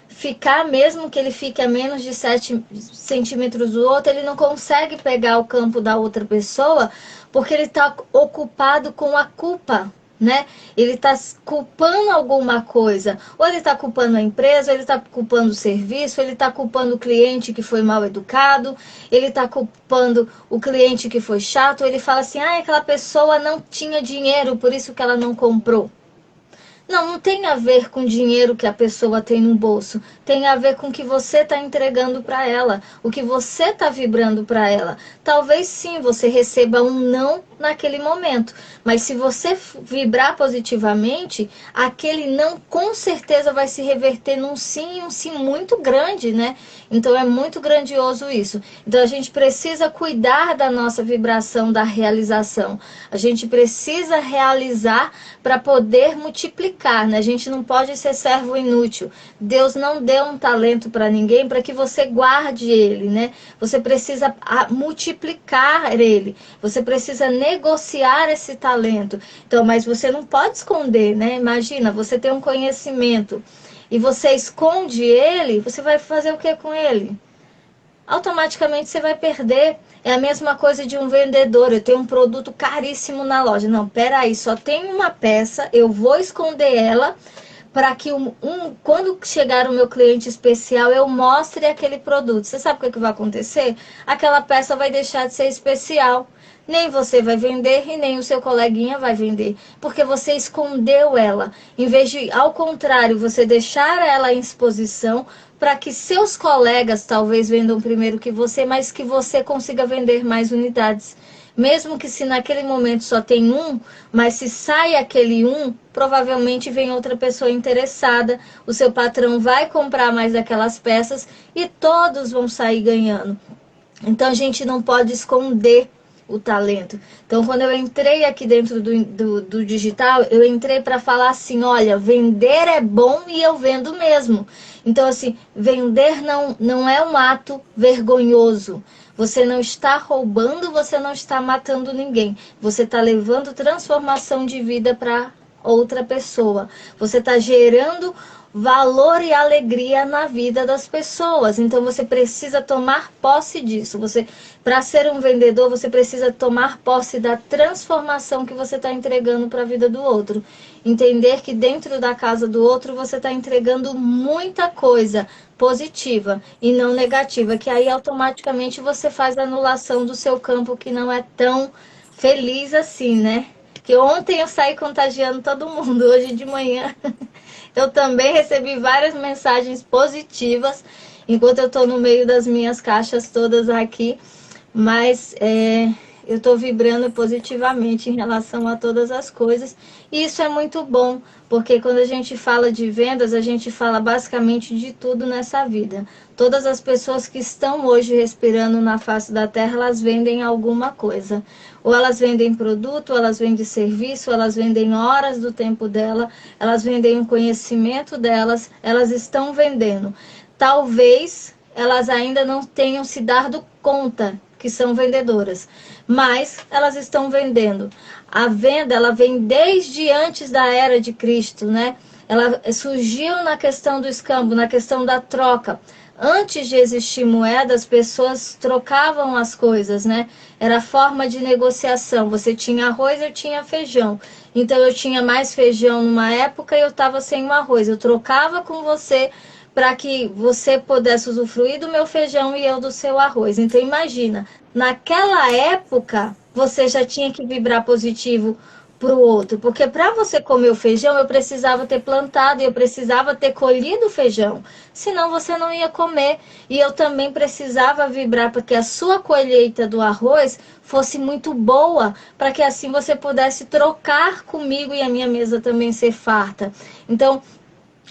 ficar, mesmo que ele fique a menos de 7 centímetros do outro, ele não consegue pegar o campo da outra pessoa, porque ele está ocupado com a culpa. né? Ele está culpando alguma coisa. Ou ele está culpando a empresa, ou ele está culpando o serviço, ou ele está culpando o cliente que foi mal educado, ele está culpando o cliente que foi chato, ou ele fala assim, ah, aquela pessoa não tinha dinheiro, por isso que ela não comprou. Não, não tem a ver com o dinheiro que a pessoa tem no bolso. Tem a ver com o que você está entregando para ela, o que você está vibrando para ela. Talvez sim você receba um não naquele momento, mas se você vibrar positivamente, aquele não com certeza vai se reverter num sim, e um sim muito grande, né? Então é muito grandioso isso. Então a gente precisa cuidar da nossa vibração da realização. A gente precisa realizar para poder multiplicar, né? A gente não pode ser servo inútil. Deus não deu um talento para ninguém para que você guarde ele, né? Você precisa multiplicar ele. Você precisa negociar esse talento. Então, mas você não pode esconder, né? Imagina, você tem um conhecimento e você esconde ele, você vai fazer o que com ele? Automaticamente você vai perder. É a mesma coisa de um vendedor. Eu tenho um produto caríssimo na loja. Não, peraí, só tem uma peça, eu vou esconder ela para que quando chegar o meu cliente especial, eu mostre aquele produto. Você sabe o que vai acontecer? Aquela peça vai deixar de ser especial. Nem você vai vender e nem o seu coleguinha vai vender, porque você escondeu ela. Em vez de, ao contrário, você deixar ela em exposição para que seus colegas talvez vendam primeiro que você, mas que você consiga vender mais unidades. Mesmo que se naquele momento só tem um, mas se sai aquele um, provavelmente vem outra pessoa interessada, o seu patrão vai comprar mais daquelas peças e todos vão sair ganhando. Então a gente não pode esconder o talento. Então, quando eu entrei aqui dentro do digital, eu entrei para falar assim, olha, vender é bom e eu vendo mesmo. Então, assim, vender não é um ato vergonhoso. Você não está roubando, você não está matando ninguém. Você está levando transformação de vida para outra pessoa. Você está gerando valor e alegria na vida das pessoas. Então você precisa tomar posse disso. Para ser um vendedor, você precisa tomar posse da transformação que você está entregando para a vida do outro. Entender que dentro da casa do outro você está entregando muita coisa positiva e não negativa, que aí automaticamente você faz a anulação do seu campo que não é tão feliz assim, né? Que ontem eu saí contagiando todo mundo, hoje de manhã eu também recebi várias mensagens positivas, enquanto eu estou no meio das minhas caixas todas aqui, mas eu estou vibrando positivamente em relação a todas as coisas, e isso é muito bom, porque quando a gente fala de vendas, a gente fala basicamente de tudo nessa vida. Todas as pessoas que estão hoje respirando na face da terra, elas vendem alguma coisa. Ou elas vendem produto, ou elas vendem serviço, ou elas vendem horas do tempo dela, elas vendem o conhecimento delas, elas estão vendendo. Talvez elas ainda não tenham se dado conta que são vendedoras, mas elas estão vendendo. A venda, ela vem desde antes da era de Cristo, né? Ela surgiu na questão do escambo, na questão da troca. Antes de existir moeda, as pessoas trocavam as coisas, né? Era forma de negociação. Você tinha arroz, eu tinha feijão. Então eu tinha mais feijão numa época e eu estava sem o arroz. Eu trocava com você para que você pudesse usufruir do meu feijão e eu do seu arroz. Então imagina, naquela época você já tinha que vibrar positivo para o outro, porque para você comer o feijão eu precisava ter plantado, eu precisava ter colhido o feijão, senão você não ia comer. E eu também precisava vibrar para que a sua colheita do arroz fosse muito boa, para que assim você pudesse trocar comigo e a minha mesa também ser farta. Então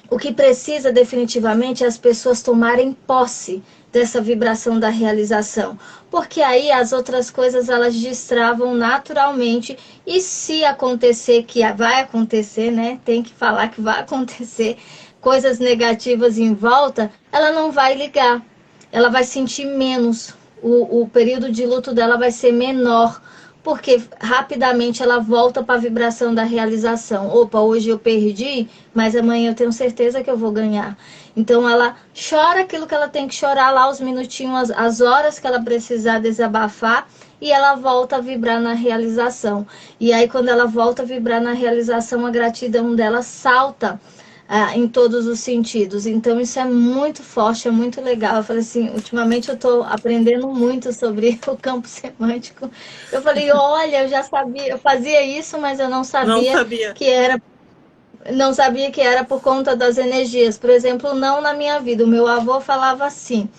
o que precisa definitivamente é as pessoas tomarem posse dessa vibração da realização, porque aí as outras coisas elas destravam naturalmente, e se acontecer, que vai acontecer, né? Tem que falar que vai acontecer coisas negativas em volta, ela não vai ligar, ela vai sentir menos, o período de luto dela vai ser menor, porque rapidamente ela volta para a vibração da realização. Opa, hoje eu perdi, mas amanhã eu tenho certeza que eu vou ganhar. Então ela chora aquilo que ela tem que chorar lá, os minutinhos, as horas que ela precisar desabafar, e ela volta a vibrar na realização. E aí, quando ela volta a vibrar na realização, a gratidão dela salta em todos os sentidos. Então, isso é muito forte, é muito legal. Eu falei assim, ultimamente eu estou aprendendo muito sobre o campo semântico. Eu falei, olha, eu já sabia, eu fazia isso, mas eu não Não sabia sabia. que era não sabia que era por conta das energias. Por exemplo, não na minha vida. O meu avô falava assim: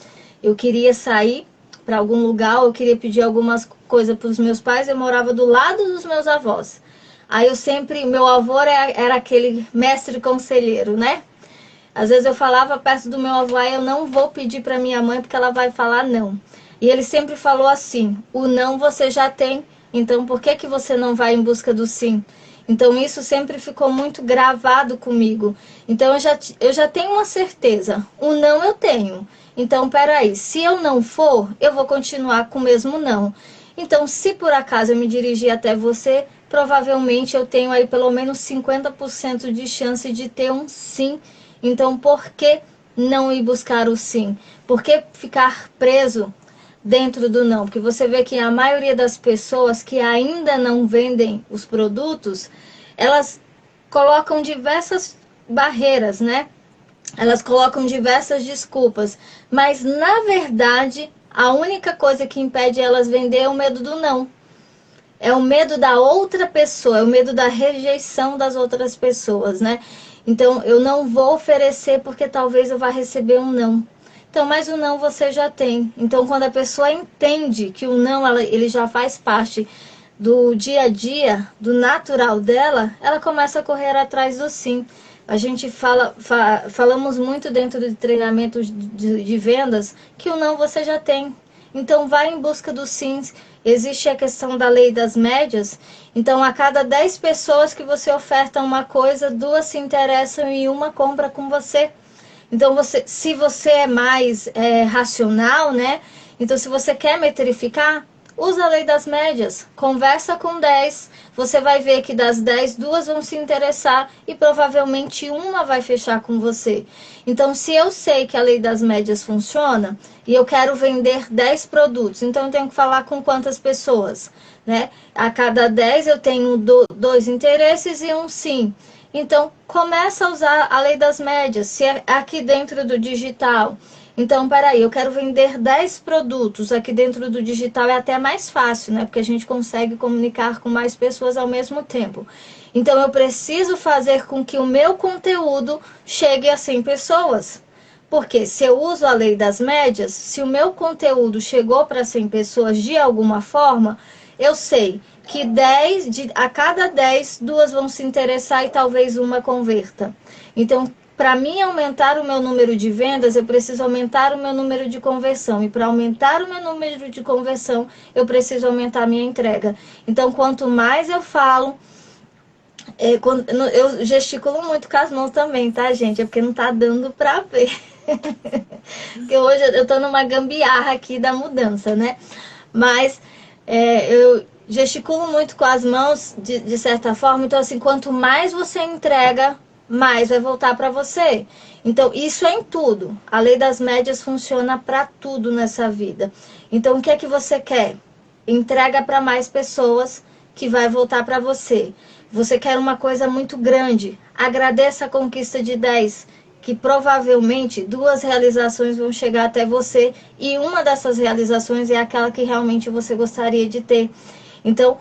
eu queria sair para algum lugar, eu queria pedir algumas coisas para os meus pais, eu morava do lado dos meus avós. Aí eu sempre, meu avô era aquele mestre conselheiro, né? Às vezes eu falava perto do meu avô, eu não vou pedir para minha mãe porque ela vai falar não. E ele sempre falou assim: o não você já tem, então por que que você não vai em busca do sim? Então isso sempre ficou muito gravado comigo. Então eu já tenho uma certeza, o não eu tenho. Então peraí, se eu não for, eu vou continuar com o mesmo não. Então se por acaso eu me dirigir até você, provavelmente eu tenho aí pelo menos 50% de chance de ter um sim. Então, por que não ir buscar o sim? Por que ficar preso dentro do não? Porque você vê que a maioria das pessoas que ainda não vendem os produtos, elas colocam diversas barreiras, né? Elas colocam diversas desculpas, mas na verdade, a única coisa que impede elas vender é o medo do não. É o medo da outra pessoa, é o medo da rejeição das outras pessoas, né? Então, eu não vou oferecer porque talvez eu vá receber um não. Então, mas o não você já tem. Então, quando a pessoa entende que o não ele já faz parte do dia a dia, do natural dela, ela começa a correr atrás do sim. A gente falamos muito dentro de treinamentos de vendas que o não você já tem. Então, vai em busca do sim. Existe a questão da lei das médias. Então, a cada 10 pessoas que você oferta uma coisa, 2 se interessam e uma compra com você. Então, se você é mais racional, né? Então, se você quer metrificar, usa a lei das médias. Conversa com 10. Você vai ver que das 10, 2 vão se interessar e provavelmente uma vai fechar com você. Então, se eu sei que a lei das médias funciona e eu quero vender 10 produtos, então eu tenho que falar com quantas pessoas, né? A cada 10 eu tenho 2 interesses e um sim. Então, começa a usar a lei das médias, se é aqui dentro do digital. Então, peraí, eu quero vender 10 produtos. Aqui dentro do digital é até mais fácil, né? Porque a gente consegue comunicar com mais pessoas ao mesmo tempo. Então, eu preciso fazer com que o meu conteúdo chegue a 100 pessoas. Porque se eu uso a lei das médias, se o meu conteúdo chegou para 100 pessoas de alguma forma, eu sei que a cada 10, 2 vão se interessar e talvez uma converta. Então, para mim aumentar o meu número de vendas, eu preciso aumentar o meu número de conversão. E para aumentar o meu número de conversão, eu preciso aumentar a minha entrega. Então, quanto mais eu falo, eu gesticulo muito com as mãos também, tá, gente? É porque não tá dando para ver. Porque hoje eu tô numa gambiarra aqui da mudança, né? Mas eu gesticulo muito com as mãos, de certa forma. Então, assim, quanto mais você entrega, mais vai voltar para você. Então, isso é em tudo. A lei das médias funciona para tudo nessa vida. Então, o que é que você quer? Entrega para mais pessoas que vai voltar para você. Você quer uma coisa muito grande. Agradeça a conquista de 10, que provavelmente 2 realizações vão chegar até você e uma dessas realizações é aquela que realmente você gostaria de ter. Então,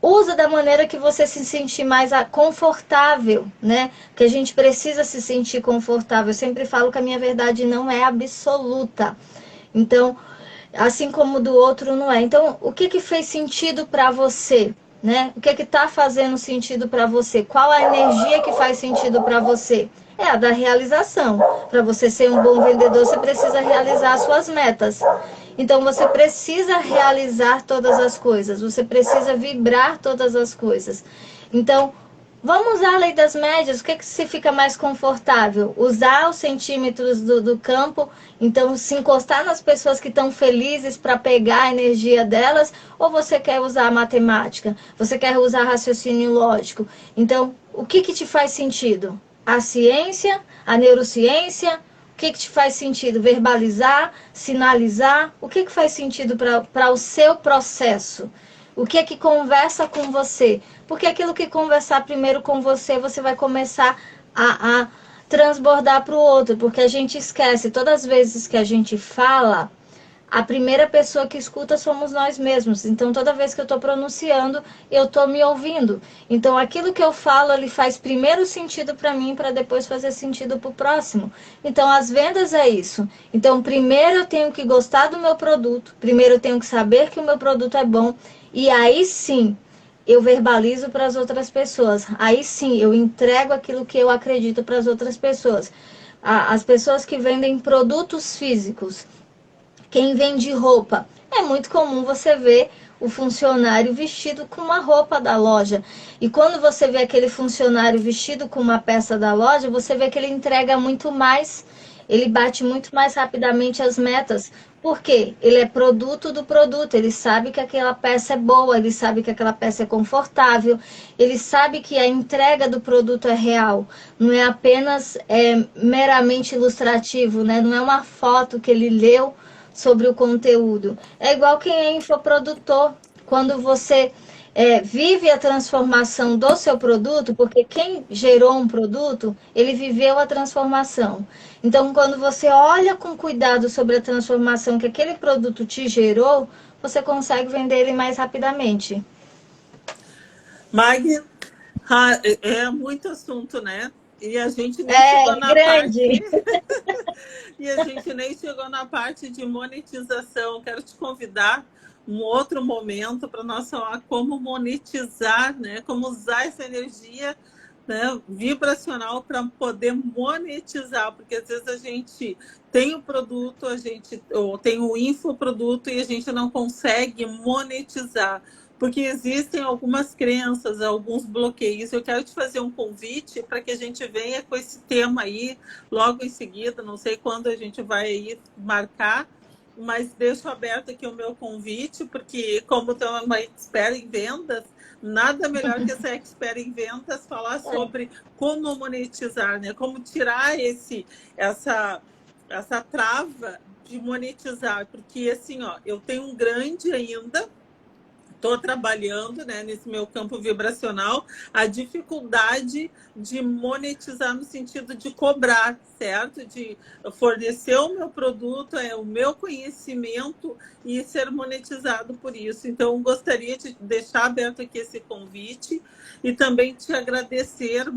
usa da maneira que você se sentir mais confortável, né? Porque a gente precisa se sentir confortável. Eu sempre falo que a minha verdade não é absoluta. Então, assim como do outro não é. Então, o que fez sentido para você, né? O que está fazendo sentido para você? Qual a energia que faz sentido para você? É a da realização. Para você ser um bom vendedor, você precisa realizar as suas metas. Então, você precisa realizar todas as coisas. Você precisa vibrar todas as coisas. Então, vamos usar a lei das médias. O que se fica mais confortável? Usar os centímetros do campo. Então, se encostar nas pessoas que estão felizes para pegar a energia delas. Ou você quer usar a matemática? Você quer usar raciocínio lógico? Então, o que te faz sentido? A ciência, a neurociência que te faz sentido? Verbalizar, sinalizar? O que faz sentido para o seu processo? O que é que conversa com você? Porque aquilo que conversar primeiro com você, você vai começar a transbordar para o outro, porque a gente esquece, todas as vezes que a gente fala, a primeira pessoa que escuta somos nós mesmos. Então, toda vez que eu estou pronunciando, eu estou me ouvindo. Então, aquilo que eu falo, ele faz primeiro sentido para mim, para depois fazer sentido para o próximo. Então, as vendas é isso. Então, primeiro eu tenho que gostar do meu produto, primeiro eu tenho que saber que o meu produto é bom, e aí sim, eu verbalizo para as outras pessoas. Aí sim, eu entrego aquilo que eu acredito para as outras pessoas. As pessoas que vendem produtos físicos, quem vende roupa, é muito comum você ver o funcionário vestido com uma roupa da loja. E quando você vê aquele funcionário vestido com uma peça da loja, você vê que ele entrega muito mais, ele bate muito mais rapidamente as metas. Por quê? Ele é produto do produto, ele sabe que aquela peça é boa, ele sabe que aquela peça é confortável, ele sabe que a entrega do produto é real, não é apenas meramente ilustrativo, né? Não é uma foto que ele leu sobre o conteúdo. É igual quem é infoprodutor. Quando você vive a transformação do seu produto, porque quem gerou um produto, ele viveu a transformação. Então, quando você olha com cuidado sobre a transformação que aquele produto te gerou, você consegue vender ele mais rapidamente. Mag, é muito assunto, né? E a gente nem chegou É na parte. grande. E a gente nem chegou na parte de monetização. Quero te convidar um outro momento para nós falar como monetizar, né? Como usar essa energia, né, vibracional para poder monetizar, porque às vezes a gente tem o produto, a gente ou tem o infoproduto e a gente não consegue monetizar, porque existem algumas crenças, alguns bloqueios. Eu quero te fazer um convite para que a gente venha com esse tema aí logo em seguida, não sei quando a gente vai aí marcar, mas deixo aberto aqui o meu convite, porque como tu é uma expert em vendas, nada melhor que essa expert em vendas falar sobre como monetizar, né? Como tirar essa trava de monetizar, porque assim, ó, eu tenho um grande ainda, estou trabalhando, né, nesse meu campo vibracional, a dificuldade de monetizar no sentido de cobrar, certo? De fornecer o meu produto, o meu conhecimento e ser monetizado por isso. Então, gostaria de deixar aberto aqui esse convite e também te agradecer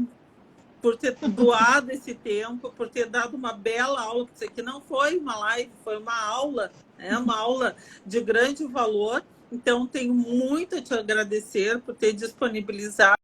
por ter doado esse tempo, por ter dado uma bela aula, porque isso aqui não foi uma live, foi uma aula, uma aula de grande valor. Então, tenho muito a te agradecer por ter disponibilizado